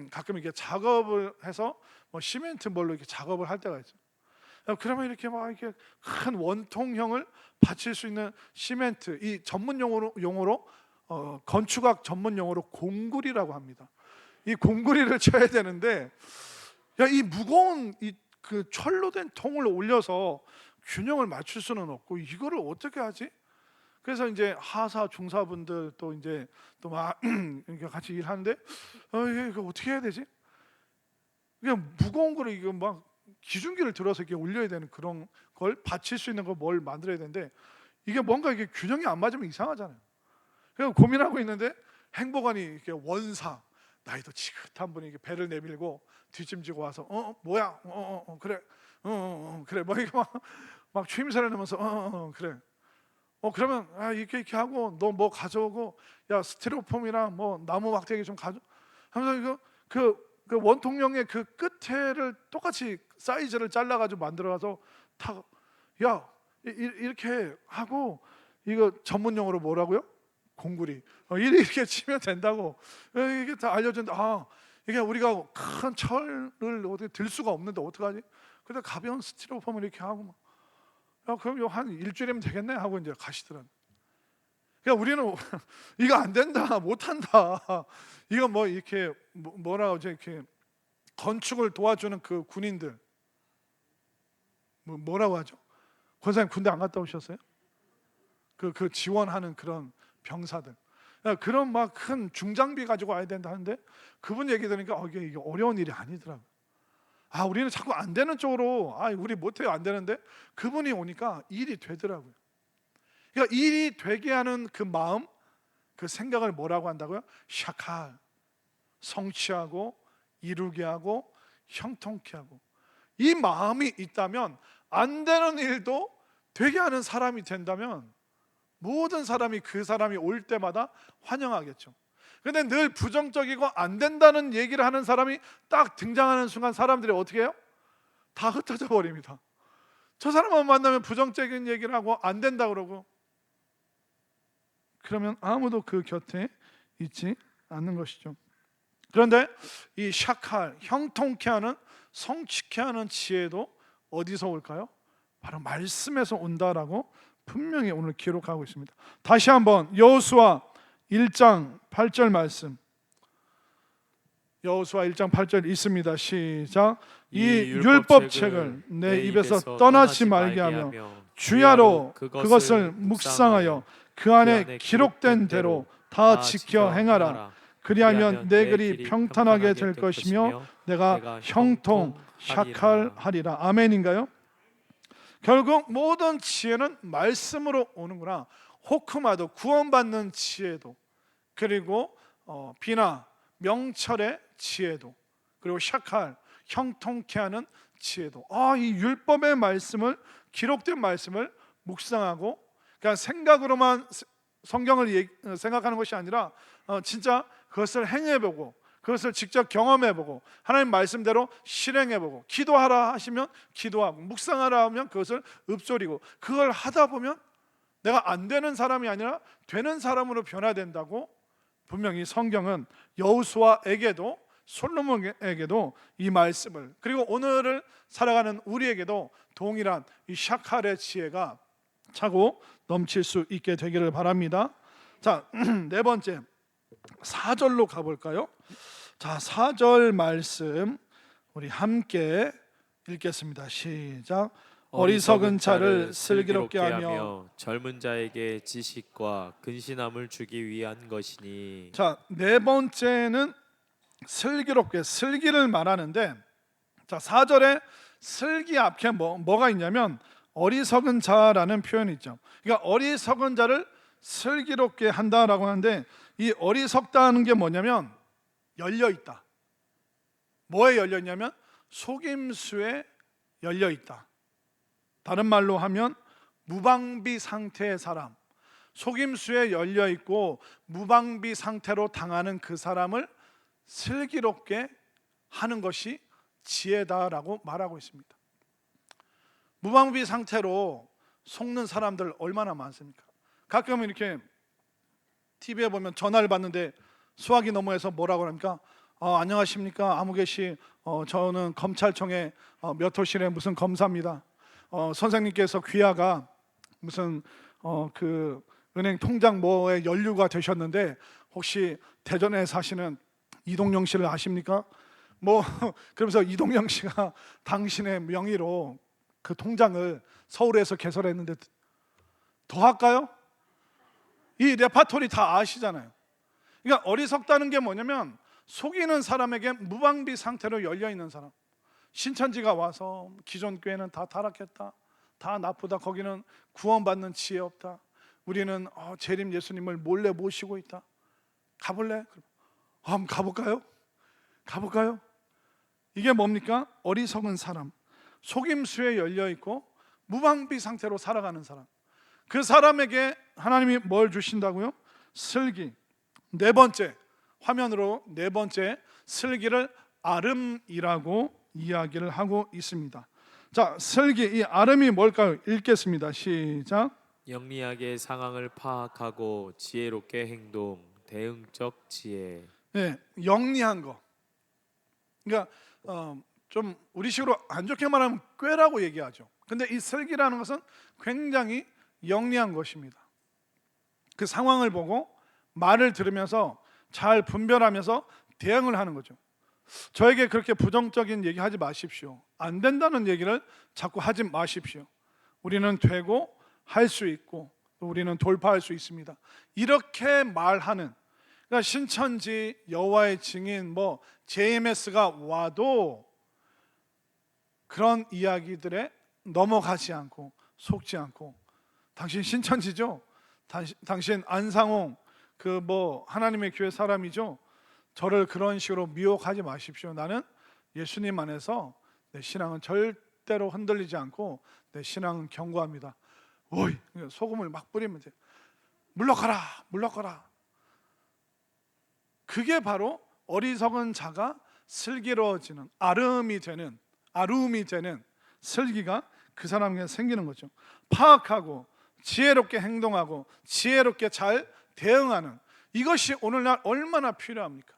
가끔 이렇게 작업을 해서 뭐 시멘트 뭘로 이렇게 작업을 할 때가 있어요. 그러면 이렇게 막 이렇게 큰 원통형을 받칠 수 있는 시멘트, 이 전문 용어로 건축학 전문 용어로 공구리라고 합니다. 이 공구리를 쳐야 되는데, 이 무거운 그 철로 된 통을 올려서 균형을 맞출 수는 없고 이거를 어떻게 하지? 그래서 이제 하사 중사분들 또 이제 또 막 이렇게 같이 일하는데 이거 어떻게 해야 되지? 그냥 무거운 거를 이거 막 기중기를 들어서 이렇게 올려야 되는 그런 걸 받칠 수 있는 걸 뭘 만들어야 되는데, 이게 뭔가 이게 균형이 안 맞으면 이상하잖아요. 그래서 고민하고 있는데 행보관이 이렇게 원사, 나이도 지긋한 분이 이렇게 배를 내밀고 뒷짐지고 와서 뭐야 그래 그래 뭐 이거 막 취임새를 내면서 그래 그러면 이렇게 하고 너 뭐 가져오고, 야 스티로폼이랑 뭐 나무 막대기 좀 가져 하면서 이거 그 원통형의 그 끝에를 똑같이 사이즈를 잘라가지고 만들어가서 이렇게 하고, 이거 전문용어로 뭐라고요? 공구리. 이렇게 치면 된다고 이게 다 알려줬는데, 이게 우리가 큰 철을 어떻게 들 수가 없는데 어떡하지? 그래서 가벼운 스티로폼을 이렇게 하고 그럼 한 일주일이면 되겠네 하고 이제 가시더라고요. 그러니까 우리는 이거 안 된다, 못 한다. 이거 뭐 이렇게 뭐라고 하죠? 이렇게 건축을 도와주는 그 군인들 뭐라고 하죠? 권사님 군대 안 갔다 오셨어요? 그 지원하는 그런 병사들, 그런 막 큰 중장비 가지고 와야 된다 하는데, 그분 얘기 들으니까 이게 어려운 일이 아니더라고요. 우리는 자꾸 안 되는 쪽으로 우리 못해요, 안 되는데 그분이 오니까 일이 되더라고요. 그러니까 일이 되게 하는 그 마음, 그 생각을 뭐라고 한다고요? 샤칼, 성취하고 이루게 하고 형통케 하고. 이 마음이 있다면 안 되는 일도 되게 하는 사람이 된다면 모든 사람이 그 사람이 올 때마다 환영하겠죠. 근데 늘 부정적이고 안 된다는 얘기를 하는 사람이 딱 등장하는 순간 사람들이 어떻게 해요? 다 흩어져 버립니다. 저 사람만 만나면 부정적인 얘기를 하고 안 된다 그러고, 그러면 아무도 그 곁에 있지 않는 것이죠. 그런데 이 샤칼, 형통케 하는, 성취케 하는 지혜도 어디서 올까요? 바로 말씀에서 온다라고 분명히 오늘 기록하고 있습니다. 다시 한번 여호수아 1장 8절 말씀, 여호수아 1장 8절 있습니다. 시작. 이 율법책을 내 입에서 떠나지 말게 하며 주야로 그것을 묵상하여 그 안에 기록된 대로 다 지켜 행하라. 그리하면 내 글이 평탄하게 될 것이며 내가 형통 샤칼하리라. 아멘인가요? 결국 모든 지혜는 말씀으로 오는구나. 호크마도 구원받는 지혜도, 그리고 비나 명철의 지혜도, 그리고 샤칼 형통케 하는 지혜도, 이 율법의 말씀을, 기록된 말씀을 묵상하고 그냥 생각으로만 성경을 생각하는 것이 아니라 진짜 그것을 행해보고 그것을 직접 경험해보고 하나님 말씀대로 실행해보고 기도하라 하시면 기도하고 묵상하라 하면 그것을 읊조리고 그걸 하다 보면 내가 안 되는 사람이 아니라 되는 사람으로 변화된다고 분명히 성경은 여호수아에게도 솔로몬에게도 이 말씀을 그리고 오늘을 살아가는 우리에게도 동일한 이 샤칼의 지혜가 차고 넘칠 수 있게 되기를 바랍니다. 자, 네 번째 4절로 가볼까요? 자, 4절 말씀 우리 함께 읽겠습니다. 시작. 어리석은 자를 슬기롭게 하며
젊은 자에게 지식과 근신함을 주기 위한 것이니.
자, 네 번째는 슬기롭게, 슬기를 말하는데 자, 4절에 슬기 앞에 뭐가 있냐면 어리석은 자라는 표현이 있죠. 그러니까 어리석은 자를 슬기롭게 한다라고 하는데 이 어리석다는 게 뭐냐면 열려 있다. 뭐에 열려 있냐면 속임수에 열려 있다. 다른 말로 하면 무방비 상태의 사람, 속임수에 열려 있고 무방비 상태로 당하는 그 사람을 슬기롭게 하는 것이 지혜다라고 말하고 있습니다. 무방비 상태로 속는 사람들 얼마나 많습니까? 가끔 이렇게 TV에 보면 전화를 받는데 수화기 너머에서 뭐라고 합니까? 안녕하십니까? 아무개씨, 저는 검찰청의 몇 호실의 무슨 검사입니다. 선생님께서 귀하가 무슨 그 은행 통장 뭐에 연루가 되셨는데 혹시 대전에 사시는 이동영 씨를 아십니까? 뭐 그러면서 이동영 씨가 당신의 명의로 그 통장을 서울에서 개설했는데 더 할까요? 이 레파토리 다 아시잖아요. 그러니까 어리석다는 게 뭐냐면 속이는 사람에게 무방비 상태로 열려 있는 사람. 신천지가 와서 기존 교회는 다 타락했다, 다 나쁘다, 거기는 구원받는 지혜 없다, 우리는 재림 예수님을 몰래 모시고 있다, 가볼래? 한번 가볼까요? 가볼까요? 이게 뭡니까? 어리석은 사람, 속임수에 열려 있고 무방비 상태로 살아가는 사람. 그 사람에게 하나님이 뭘 주신다고요? 슬기. 네 번째, 화면으로 네 번째 슬기를 아름이라고 이야기를 하고 있습니다. 자, 슬기, 이 아름이 뭘까요? 읽겠습니다. 시작.
영리하게 상황을 파악하고 지혜롭게 행동, 대응적 지혜.
네, 영리한 거. 그러니까 좀 우리식으로 안 좋게 말하면 꾀라고 얘기하죠. 근데 이 슬기라는 것은 굉장히 영리한 것입니다. 그 상황을 보고 말을 들으면서 잘 분별하면서 대응을 하는 거죠. 저에게 그렇게 부정적인 얘기 하지 마십시오. 안 된다는 얘기를 자꾸 하지 마십시오. 우리는 되고 할 수 있고 우리는 돌파할 수 있습니다. 이렇게 말하는, 그러니까 신천지, 여호와의 증인, 뭐 JMS가 와도 그런 이야기들에 넘어가지 않고 속지 않고, 당신 신천지죠? 당신 안상홍 그 뭐 하나님의 교회 사람이죠? 저를 그런 식으로 미혹하지 마십시오. 나는 예수님 안에서 내 신앙은 절대로 흔들리지 않고 내 신앙은 견고합니다. 오이, 소금을 막 뿌리면 돼. 물러가라, 물러가라. 그게 바로 어리석은 자가 슬기로워지는, 아름이 되는 슬기가 그 사람에게 생기는 거죠. 파악하고 지혜롭게 행동하고 지혜롭게 잘 대응하는, 이것이 오늘날 얼마나 필요합니까?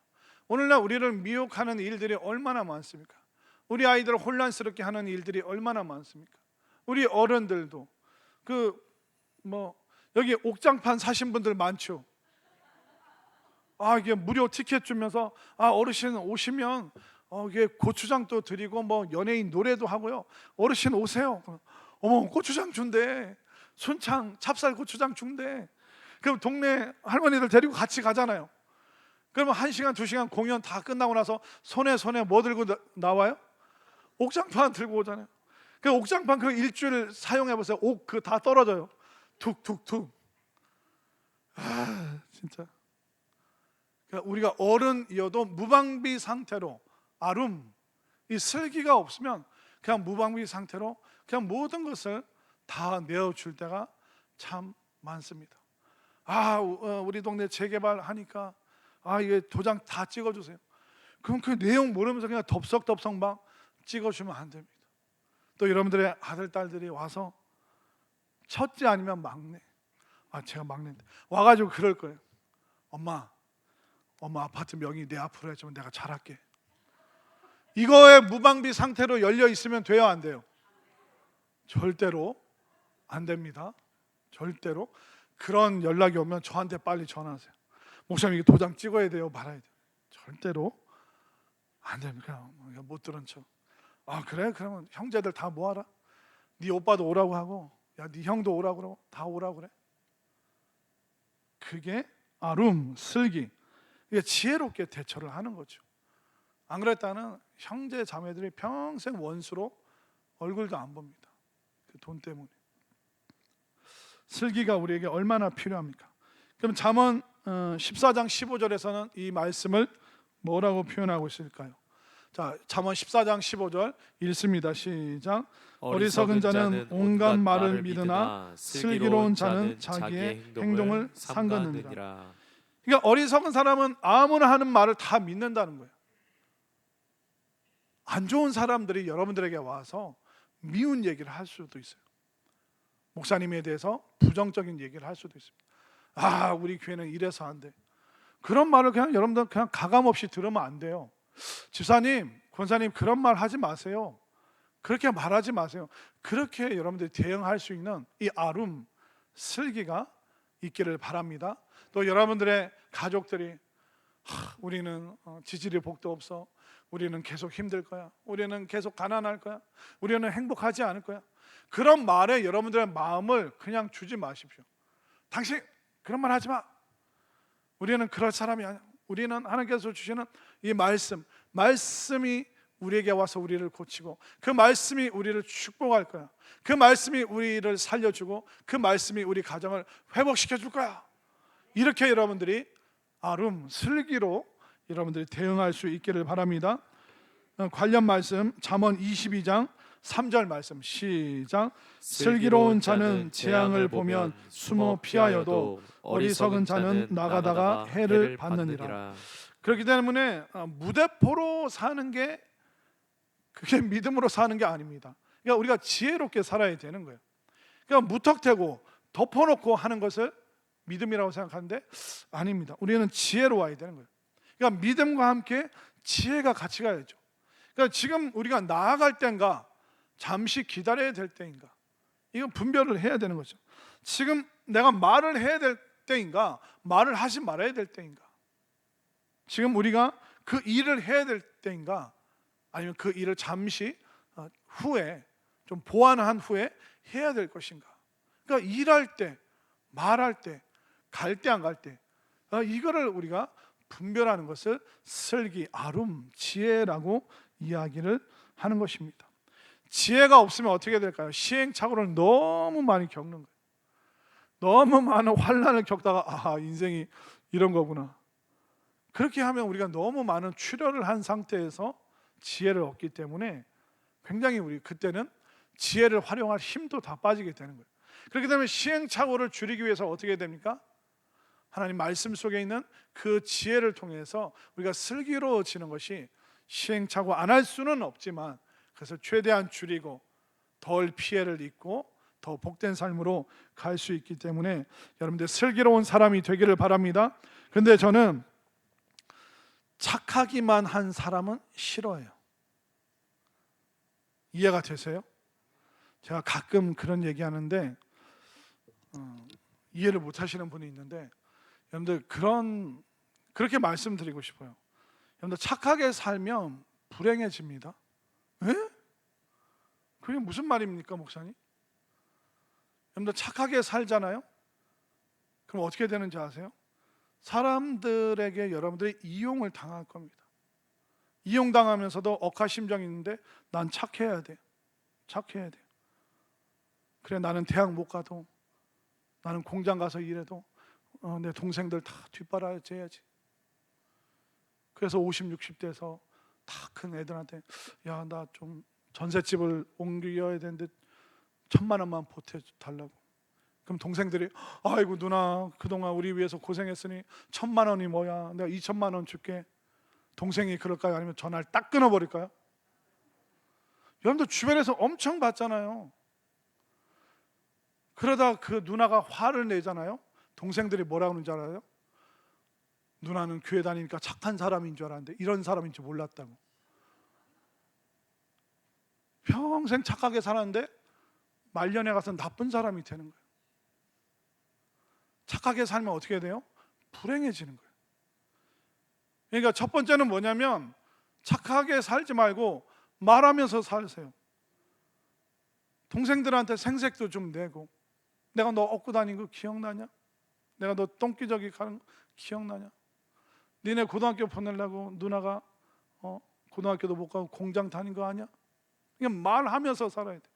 오늘날 우리를 미혹하는 일들이 얼마나 많습니까? 우리 아이들을 혼란스럽게 하는 일들이 얼마나 많습니까? 우리 어른들도 여기 옥장판 사신 분들 많죠. 이게 무료 티켓 주면서 어르신 오시면 이게 고추장도 드리고 뭐 연예인 노래도 하고요. 어르신 오세요. 어머, 고추장 준대. 순창 찹쌀 고추장 준대. 그럼 동네 할머니들 데리고 같이 가잖아요. 그러면 1시간 2시간 공연 다 끝나고 나서 손에 뭐 들고 나와요? 옥장판 들고 오잖아요. 그 옥장판 그 일주일 사용해 보세요. 옥 그 다 떨어져요. 툭툭툭. 진짜. 그러니까 우리가 어른이어도 무방비 상태로 이 슬기가 없으면 그냥 무방비 상태로 그냥 모든 것을 다 내어줄 때가 참 많습니다. 우리 동네 재개발하니까 이게 도장 다 찍어주세요. 그럼 그 내용 모르면서 그냥 덥석덥석 막 찍어주면 안 됩니다. 또 여러분들의 아들 딸들이 와서 첫째 아니면 막내, 제가 막내인데 와가지고 그럴 거예요. 엄마 아파트 명의 내 앞으로 해주면 내가 잘할게. 이거에 무방비 상태로 열려 있으면 돼요, 안 돼요? 절대로 안 됩니다. 절대로. 그런 연락이 오면 저한테 빨리 전화하세요. 목사님 이게 도장 찍어야 돼요, 말아야 돼요? 절대로 안 됩니다. 그냥 못 들은 척. 그래? 그러면 형제들 다 모아라. 네 오빠도 오라고 하고, 네 형도 오라고 그러고 다 오라고 그래. 그게 아룸, 슬기. 이게 지혜롭게 대처를 하는 거죠. 안 그랬다는 형제 자매들이 평생 원수로 얼굴도 안 봅니다. 그 돈 때문에. 슬기가 우리에게 얼마나 필요합니까? 그럼 잠언 14장 15절에서는 이 말씀을 뭐라고 표현하고 있을까요? 자, 잠언 14장 15절 읽습니다. 시작. 어리석은 자는 온갖 말을 믿으나 슬기로운 자는 자기의 행동을 삼가느니라. 그러니까 어리석은 사람은 아무나 하는 말을 다 믿는다는 거예요. 안 좋은 사람들이 여러분들에게 와서 미운 얘기를 할 수도 있어요. 목사님에 대해서 부정적인 얘기를 할 수도 있습니다. 우리 교회는 이래서 안 돼. 그런 말을 그냥 여러분들 그냥 가감 없이 들으면 안 돼요. 집사님, 권사님 그런 말 하지 마세요. 그렇게 말하지 마세요. 그렇게 여러분들이 대응할 수 있는 이 아룸, 슬기가 있기를 바랍니다. 또 여러분들의 가족들이 우리는 지질이 복도 없어. 우리는 계속 힘들 거야. 우리는 계속 가난할 거야. 우리는 행복하지 않을 거야. 그런 말에 여러분들의 마음을 그냥 주지 마십시오. 당신 그런 말 하지 마. 우리는 그럴 사람이 아니야. 우리는 하나님께서 주시는 이 말씀이 우리에게 와서 우리를 고치고, 그 말씀이 우리를 축복할 거야. 그 말씀이 우리를 살려주고, 그 말씀이 우리 가정을 회복시켜 줄 거야. 이렇게 여러분들이 아룸, 슬기로 여러분들이 대응할 수 있기를 바랍니다. 관련 말씀 잠언 22장 3절 말씀 시작. 슬기로운 자는 재앙을 보면 숨어 피하여도 어리석은 자는 나가다가 해를 받느니라. 그렇기 때문에 무대포로 사는 게 그게 믿음으로 사는 게 아닙니다. 그러니까 우리가 지혜롭게 살아야 되는 거예요. 그러니까 무턱대고 덮어놓고 하는 것을 믿음이라고 생각하는데 아닙니다. 우리는 지혜로워야 되는 거예요. 그러니까 믿음과 함께 지혜가 같이 가야죠. 그러니까 지금 우리가 나아갈 때인가 잠시 기다려야 될 때인가, 이건 분별을 해야 되는 거죠. 지금 내가 말을 해야 될 때인가, 말을 하지 말아야 될 때인가, 지금 우리가 그 일을 해야 될 때인가, 아니면 그 일을 잠시 후에 좀 보완한 후에 해야 될 것인가. 그러니까 일할 때, 말할 때, 갈 때 안 갈 때, 이거를 우리가 분별하는 것을 슬기, 아룸, 지혜라고 이야기를 하는 것입니다. 지혜가 없으면 어떻게 될까요? 시행착오를 너무 많이 겪는 거예요. 너무 많은 환난을 겪다가 인생이 이런 거구나. 그렇게 하면 우리가 너무 많은 출혈을 한 상태에서 지혜를 얻기 때문에 굉장히 우리 그때는 지혜를 활용할 힘도 다 빠지게 되는 거예요. 그렇기 때문에 시행착오를 줄이기 위해서 어떻게 됩니까? 하나님 말씀 속에 있는 그 지혜를 통해서 우리가 슬기로워지는 것이, 시행착오 안 할 수는 없지만 그래서 최대한 줄이고 덜 피해를 입고 더 복된 삶으로 갈 수 있기 때문에 여러분들 슬기로운 사람이 되기를 바랍니다. 근데 저는 착하기만 한 사람은 싫어해요. 이해가 되세요? 제가 가끔 그런 얘기하는데 이해를 못 하시는 분이 있는데, 여러분들 그렇게 말씀드리고 싶어요. 여러분들 착하게 살면 불행해집니다. 에? 그게 무슨 말입니까, 목사님? 여러분들 착하게 살잖아요? 그럼 어떻게 되는지 아세요? 사람들에게 여러분들이 이용을 당할 겁니다. 이용당하면서도 억하심정이 있는데 난 착해야 돼. 착해야 돼. 그래, 나는 대학 못 가도, 나는 공장 가서 일해도 내 동생들 다 뒷바라지해야지. 그래서 50, 60대에서 다 큰 애들한테 야, 나 좀 전셋집을 옮겨야 되는데 1,000만 원만 보태달라고. 그럼 동생들이 아이고 누나 그동안 우리 위해서 고생했으니 1,000,000원이 뭐야? 내가 2,000,000원 줄게. 동생이 그럴까요? 아니면 전화를 딱 끊어버릴까요? 여러분들 주변에서 엄청 봤잖아요. 그러다 그 누나가 화를 내잖아요. 동생들이 뭐라고 하는지 알아요? 누나는 교회 다니니까 착한 사람인 줄 알았는데 이런 사람인 줄 몰랐다고. 평생 착하게 살았는데 말년에 가서 나쁜 사람이 되는 거예요. 착하게 살면 어떻게 돼요? 불행해지는 거예요. 그러니까 첫 번째는 뭐냐면 착하게 살지 말고 말하면서 살세요. 동생들한테 생색도 좀 내고, 내가 너 업고 다닌 거 기억나냐? 내가 너 똥기저귀 가는 거 기억나냐? 니네 고등학교 보내려고 누나가 고등학교도 못 가고 공장 다닌 거 아니야? 그냥 말하면서 살아야 돼.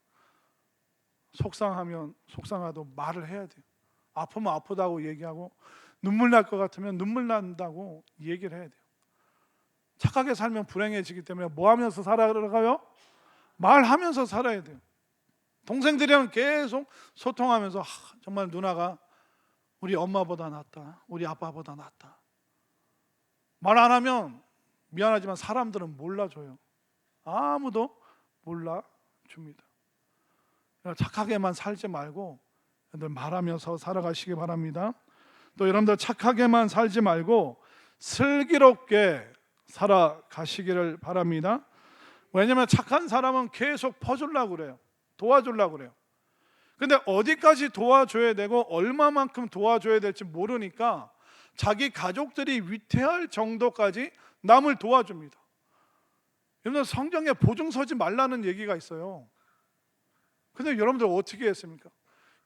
속상하면 속상하도 말을 해야 돼요. 아프면 아프다고 얘기하고, 눈물 날 것 같으면 눈물 난다고 얘기를 해야 돼요. 착하게 살면 불행해지기 때문에 뭐 하면서 살아가요? 말하면서 살아야 돼요. 동생들이랑 계속 소통하면서 정말 누나가 우리 엄마보다 낫다, 우리 아빠보다 낫다. 말 안 하면 미안하지만 사람들은 몰라줘요. 아무도 몰라줍니다. 착하게만 살지 말고 여러분들 말하면서 살아가시기 바랍니다. 또 여러분들 착하게만 살지 말고 슬기롭게 살아가시기를 바랍니다. 왜냐하면 착한 사람은 계속 퍼주려고 그래요. 도와주려고 그래요. 근데 어디까지 도와줘야 되고 얼마만큼 도와줘야 될지 모르니까 자기 가족들이 위태할 정도까지 남을 도와줍니다. 여러분들 성경에 보증 서지 말라는 얘기가 있어요. 근데 여러분들 어떻게 했습니까?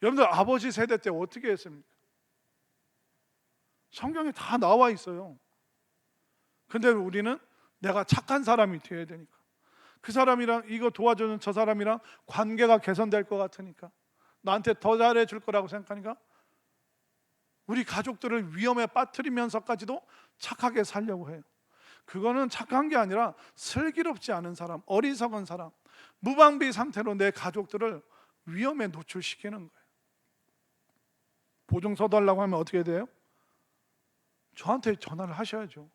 여러분들 아버지 세대 때 어떻게 했습니까? 성경에 다 나와 있어요. 근데 우리는 내가 착한 사람이 되어야 되니까, 그 사람이랑 이거 도와주는 저 사람이랑 관계가 개선될 것 같으니까, 나한테 더 잘해줄 거라고 생각하니까 우리 가족들을 위험에 빠뜨리면서까지도 착하게 살려고 해요. 그거는 착한 게 아니라 슬기롭지 않은 사람, 어리석은 사람, 무방비 상태로 내 가족들을 위험에 노출시키는 거예요. 보증 서달라고 하면 어떻게 돼요? 저한테 전화를 하셔야죠.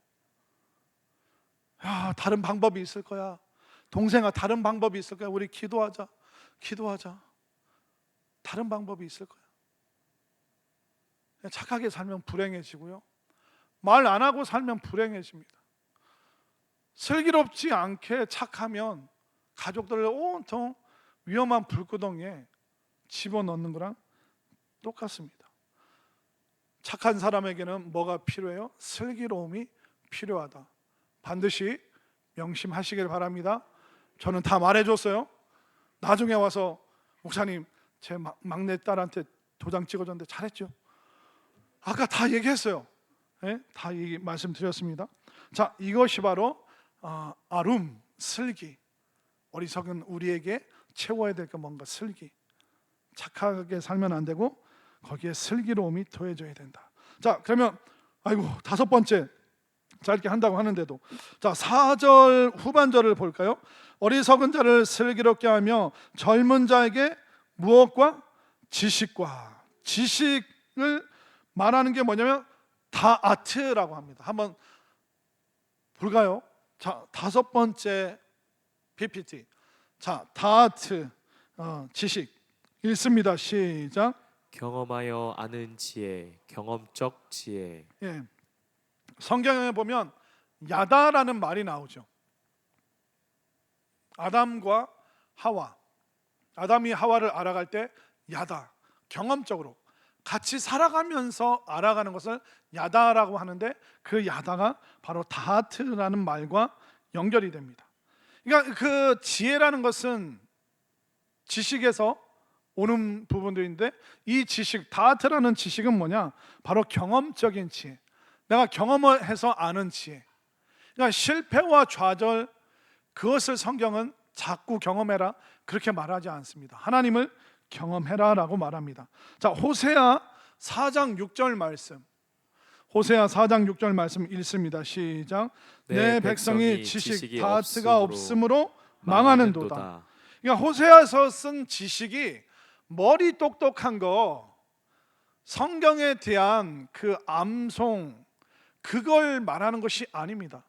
야, 다른 방법이 있을 거야. 동생아, 다른 방법이 있을 거야. 우리 기도하자. 다른 방법이 있을 거야. 착하게 살면 불행해지고요, 말 안 하고 살면 불행해집니다. 슬기롭지 않게 착하면 가족들을 온통 위험한 불구덩이에 집어넣는 거랑 똑같습니다. 착한 사람에게는 뭐가 필요해요? 슬기로움이 필요하다. 반드시 명심하시길 바랍니다. 저는 다 말해줬어요. 나중에 와서 목사님 제 막내 딸한테 도장 찍어줬는데 잘했죠? 아까 다 얘기했어요. 네? 다 말씀드렸습니다. 자, 이것이 바로 아룸, 슬기. 어리석은 우리에게 채워야 될 게 뭔가 슬기. 착하게 살면 안 되고 거기에 슬기로움이 더해져야 된다. 자, 그러면 아이고 5번째 짧게 한다고 하는데도, 자 4절 후반절을 볼까요? 어리석은 자를 슬기롭게 하며 젊은 자에게 무엇과? 지식과. 지식을 말하는 게 뭐냐면 다아트라고 합니다. 한번 볼까요? 자, 5번째 PPT. 자, 다아트, 지식 읽습니다. 시작.
경험하여 아는 지혜, 경험적 지혜.
예. 성경에 보면 야다라는 말이 나오죠. 아담과 하와, 아담이 하와를 알아갈 때 야다, 경험적으로 같이 살아가면서 알아가는 것을 야다라고 하는데, 그 야다가 바로 다하트라는 말과 연결이 됩니다. 그러니까 그 지혜라는 것은 지식에서 오는 부분들인데, 이 지식, 다하트라는 지식은 뭐냐? 바로 경험적인 지혜, 내가 경험을 해서 아는 지혜. 그러니까 실패와 좌절, 그것을 성경은 자꾸 경험해라 그렇게 말하지 않습니다. 하나님을 경험해라 라고 말합니다. 자, 호세아 4장 6절 말씀, 호세아 4장 6절 말씀 읽습니다. 시작. 내 백성이 지식 다하트가 없으므로 망하는도다. 그러니까 호세아서 쓴 지식이 머리 똑똑한 거, 성경에 대한 그 암송, 그걸 말하는 것이 아닙니다.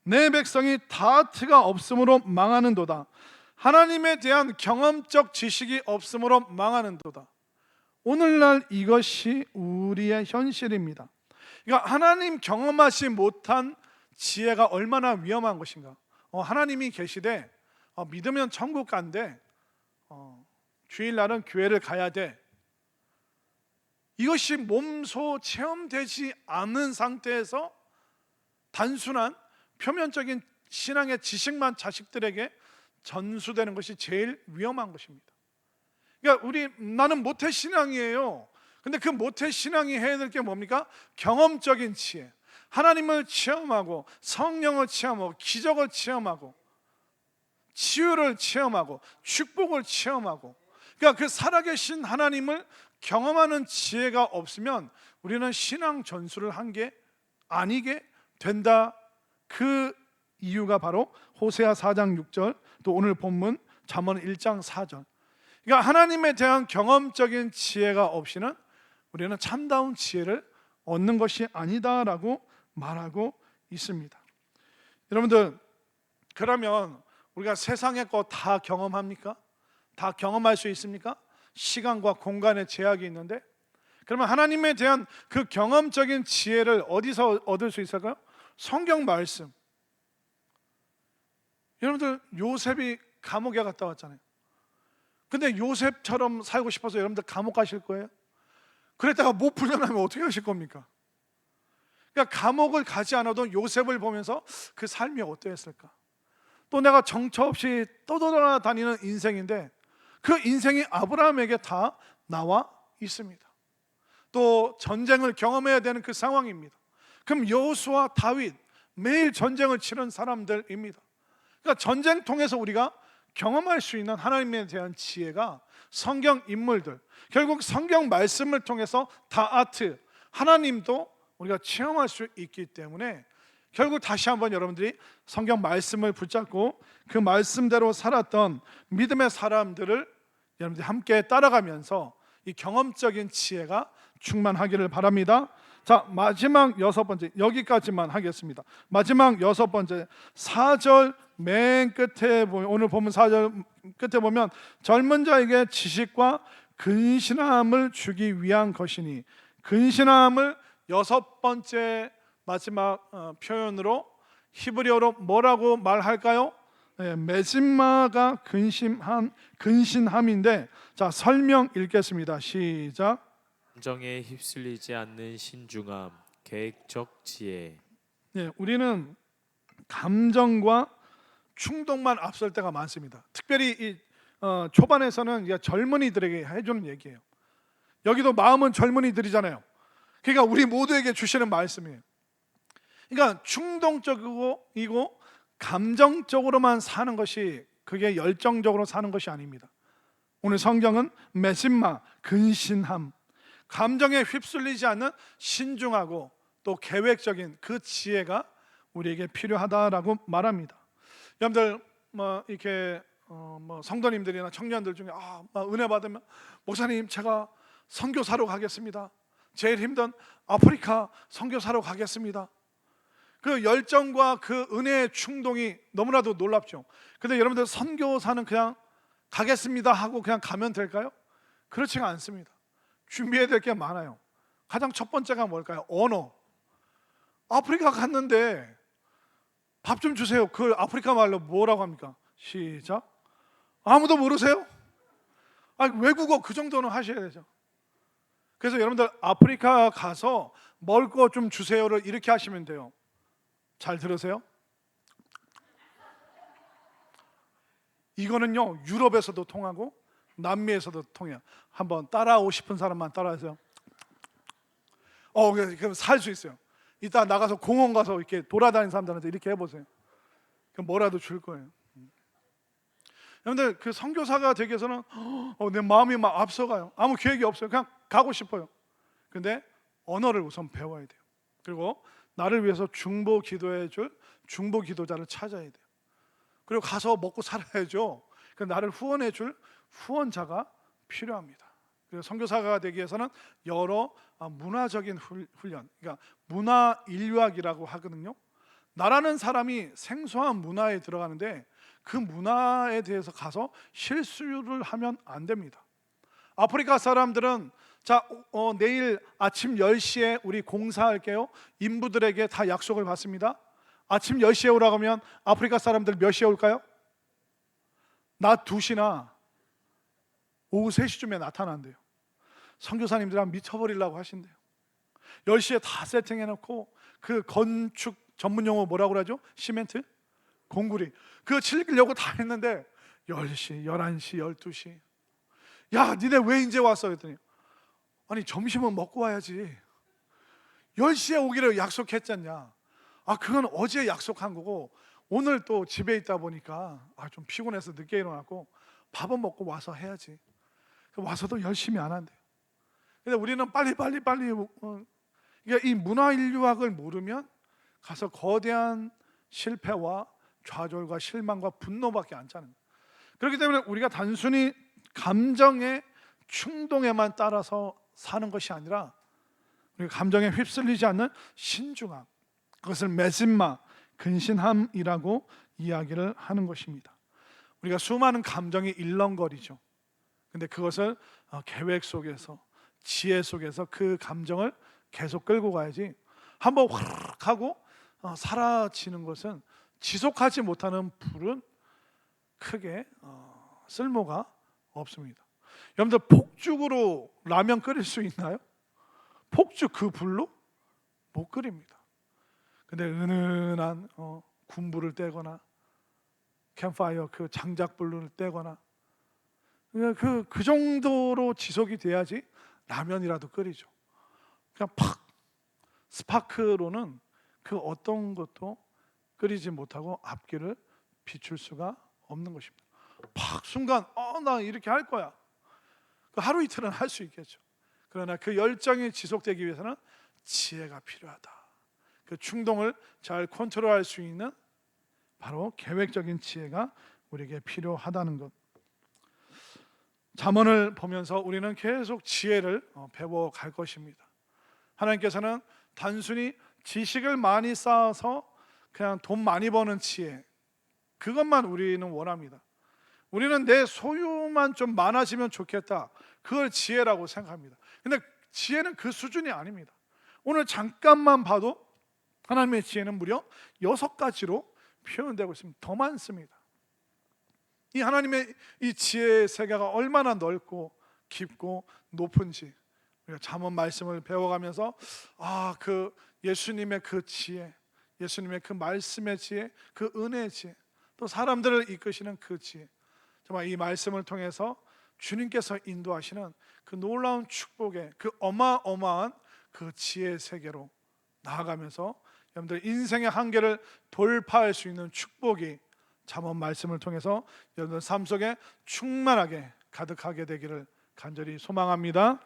내 백성이 다트가 없으므로 망하는도다. 하나님에 대한 경험적 지식이 없으므로 망하는도다. 오늘날 이것이 우리의 현실입니다. 그러니까 하나님 경험하지 못한 지혜가 얼마나 위험한 것인가. 하나님이 계시되 믿으면 천국 간대, 주일날은 교회를 가야 돼. 이것이 몸소 체험되지 않는 상태에서 단순한 표면적인 신앙의 지식만 자식들에게 전수되는 것이 제일 위험한 것입니다. 그러니까 나는 모태신앙이에요. 근데 그 모태신앙이 해야 될 게 뭡니까? 경험적인 지혜, 하나님을 체험하고 성령을 체험하고 기적을 체험하고 치유를 체험하고 축복을 체험하고, 그러니까 그 살아계신 하나님을 경험하는 지혜가 없으면 우리는 신앙 전수를 한 게 아니게 된다. 그 이유가 바로 호세아 4장 6절, 또 오늘 본문 잠언 1장 4절. 그러니까 하나님에 대한 경험적인 지혜가 없이는 우리는 참다운 지혜를 얻는 것이 아니다라고 말하고 있습니다. 여러분들, 그러면 우리가 세상의 거 다 경험합니까? 다 경험할 수 있습니까? 시간과 공간의 제약이 있는데, 그러면 하나님에 대한 그 경험적인 지혜를 어디서 얻을 수 있을까요? 성경 말씀. 여러분들, 요셉이 감옥에 갔다 왔잖아요. 근데 요셉처럼 살고 싶어서 여러분들 감옥 가실 거예요? 그랬다가 못 풀려나면 어떻게 하실 겁니까? 그러니까 감옥을 가지 않아도 요셉을 보면서 그 삶이 어떠했을까? 또 내가 정처 없이 떠돌아다니는 인생인데 그 인생이 아브라함에게 다 나와 있습니다. 또 전쟁을 경험해야 되는 그 상황입니다. 그럼 여호수아, 다윗, 매일 전쟁을 치른 사람들입니다. 그러니까 전쟁 통해서 우리가 경험할 수 있는 하나님에 대한 지혜가 성경 인물들, 결국 성경 말씀을 통해서 다아트, 하나님도 우리가 체험할 수 있기 때문에 결국 다시 한번 여러분들이 성경 말씀을 붙잡고 그 말씀대로 살았던 믿음의 사람들을 여러분들이 함께 따라가면서 이 경험적인 지혜가 충만하기를 바랍니다. 자, 마지막 6번째, 여기까지만 하겠습니다. 마지막 6번째, 4절 맨 끝에 보면, 오늘 본문 4절 끝에 보면 젊은 자에게 지식과 근신함을 주기 위한 것이니, 근신함을 6번째 마지막 표현으로 히브리어로 뭐라고 말할까요? 메심마가 근신함인데, 자, 설명 읽겠습니다. 시작.
감정에 휩쓸리지 않는 신중함, 계획적 지혜.
우리는 감정과 충동만 앞설 때가 많습니다. 특별히 이 초반에서는 젊은이들에게 해주는 얘기예요. 여기도 마음은 젊은이들이잖아요. 그러니까 우리 모두에게 주시는 말씀이에요. 그러니까 충동적이고 감정적으로만 사는 것이, 그게 열정적으로 사는 것이 아닙니다. 오늘 성경은 메심마, 근신함, 감정에 휩쓸리지 않는 신중하고 또 계획적인 그 지혜가 우리에게 필요하다라고 말합니다. 여러분들 이렇게 성도님들이나 청년들 중에 은혜 받으면, 목사님 제가 선교사로 가겠습니다, 제일 힘든 아프리카 선교사로 가겠습니다. 그 열정과 그 은혜의 충동이 너무나도 놀랍죠. 근데 여러분들, 선교사는 그냥 가겠습니다 하고 그냥 가면 될까요? 그렇지가 않습니다. 준비해야 될 게 많아요. 가장 첫 번째가 뭘까요? 언어. 아프리카 갔는데 밥 좀 주세요. 그 아프리카 말로 뭐라고 합니까? 시작. 아무도 모르세요? 외국어 그 정도는 하셔야 되죠. 그래서 여러분들, 아프리카 가서 먹을 거 좀 주세요를 이렇게 하시면 돼요. 잘 들으세요? 이거는요, 유럽에서도 통하고 남미에서도 통해요. 한번 따라오고 싶은 사람만 따라하세요. 그럼 살 수 있어요. 이따 나가서 공원 가서 이렇게 돌아다니는 사람들한테 이렇게 해보세요. 그럼 뭐라도 줄 거예요. 여러분들, 그 선교사가 되기 위해서는 내 마음이 막 앞서가요. 아무 계획이 없어요. 그냥 가고 싶어요. 근데 언어를 우선 배워야 돼요. 그리고 나를 위해서 중보 기도해 줄 중보 기도자를 찾아야 돼요. 그리고 가서 먹고 살아야죠. 그 나를 후원해 줄 후원자가 필요합니다. 그리고 선교사가 되기 위해서는 여러 문화적인 훈련, 그러니까 문화 인류학이라고 하거든요. 나라는 사람이 생소한 문화에 들어가는데 그 문화에 대해서 가서 실수를 하면 안 됩니다. 아프리카 사람들은 자, 내일 아침 10시에 우리 공사할게요. 인부들에게 다 약속을 받습니다. 아침 10시에 오라고 하면 아프리카 사람들 몇 시에 올까요? 낮 2시나 오후 3시쯤에 나타난대요. 선교사님들은 미쳐버리려고 하신대요. 10시에 다 세팅해놓고 그 건축 전문 용어 뭐라고 그러죠? 시멘트? 공구리. 그거 칠려고 다 했는데 10시, 11시, 12시. 야, 니네 왜 이제 왔어? 그랬더니 아니 점심은 먹고 와야지. 10시에 오기로 약속했잖냐. 아, 그건 어제 약속한 거고 오늘 또 집에 있다 보니까 좀 피곤해서 늦게 일어났고 밥은 먹고 와서 해야지. 와서도 열심히 안 한대요. 근데 우리는 빨리 그러니까 이 문화 인류학을 모르면 가서 거대한 실패와 좌절과 실망과 분노밖에 안 차는 거예요. 그렇기 때문에 우리가 단순히 감정의 충동에만 따라서 사는 것이 아니라 우리가 감정에 휩쓸리지 않는 신중함, 그것을 메신마, 근신함이라고 이야기를 하는 것입니다. 우리가 수많은 감정이 일렁거리죠. 근데 그것을 계획 속에서, 지혜 속에서 그 감정을 계속 끌고 가야지, 한번 확 하고 사라지는 것은, 지속하지 못하는 불은 크게 쓸모가 없습니다. 여러분들 폭죽으로 라면 끓일 수 있나요? 폭죽 그 불로 못 끓입니다. 근데 은은한 군불을 떼거나 캠파이어 그 장작불을 떼거나 그 정도로 지속이 돼야지 라면이라도 끓이죠. 그냥 팍 스파크로는 그 어떤 것도 끓이지 못하고 앞길을 비출 수가 없는 것입니다. 팍 순간 나 이렇게 할 거야. 하루 이틀은 할 수 있겠죠. 그러나 그 열정이 지속되기 위해서는 지혜가 필요하다. 그 충동을 잘 컨트롤할 수 있는 바로 계획적인 지혜가 우리에게 필요하다는 것. 잠언을 보면서 우리는 계속 지혜를 배워갈 것입니다. 하나님께서는 단순히 지식을 많이 쌓아서 그냥 돈 많이 버는 지혜, 그것만 우리는 원합니다. 우리는 내 소유만 좀 많아지면 좋겠다, 그걸 지혜라고 생각합니다. 근데 지혜는 그 수준이 아닙니다. 오늘 잠깐만 봐도 하나님의 지혜는 무려 6가지로 표현되고 있습니다. 더 많습니다. 이 하나님의 이 지혜의 세계가 얼마나 넓고 깊고 높은지 우리가 잠언 말씀을 배워가면서 그 예수님의 그 지혜, 예수님의 그 말씀의 지혜, 그 은혜의 지혜, 또 사람들을 이끄시는 그 지혜, 정말 이 말씀을 통해서 주님께서 인도하시는 그 놀라운 축복의 그 어마어마한 그 지혜의 세계로 나아가면서 여러분들 인생의 한계를 돌파할 수 있는 축복이 잠언 말씀을 통해서 여러분들 삶 속에 충만하게 가득하게 되기를 간절히 소망합니다.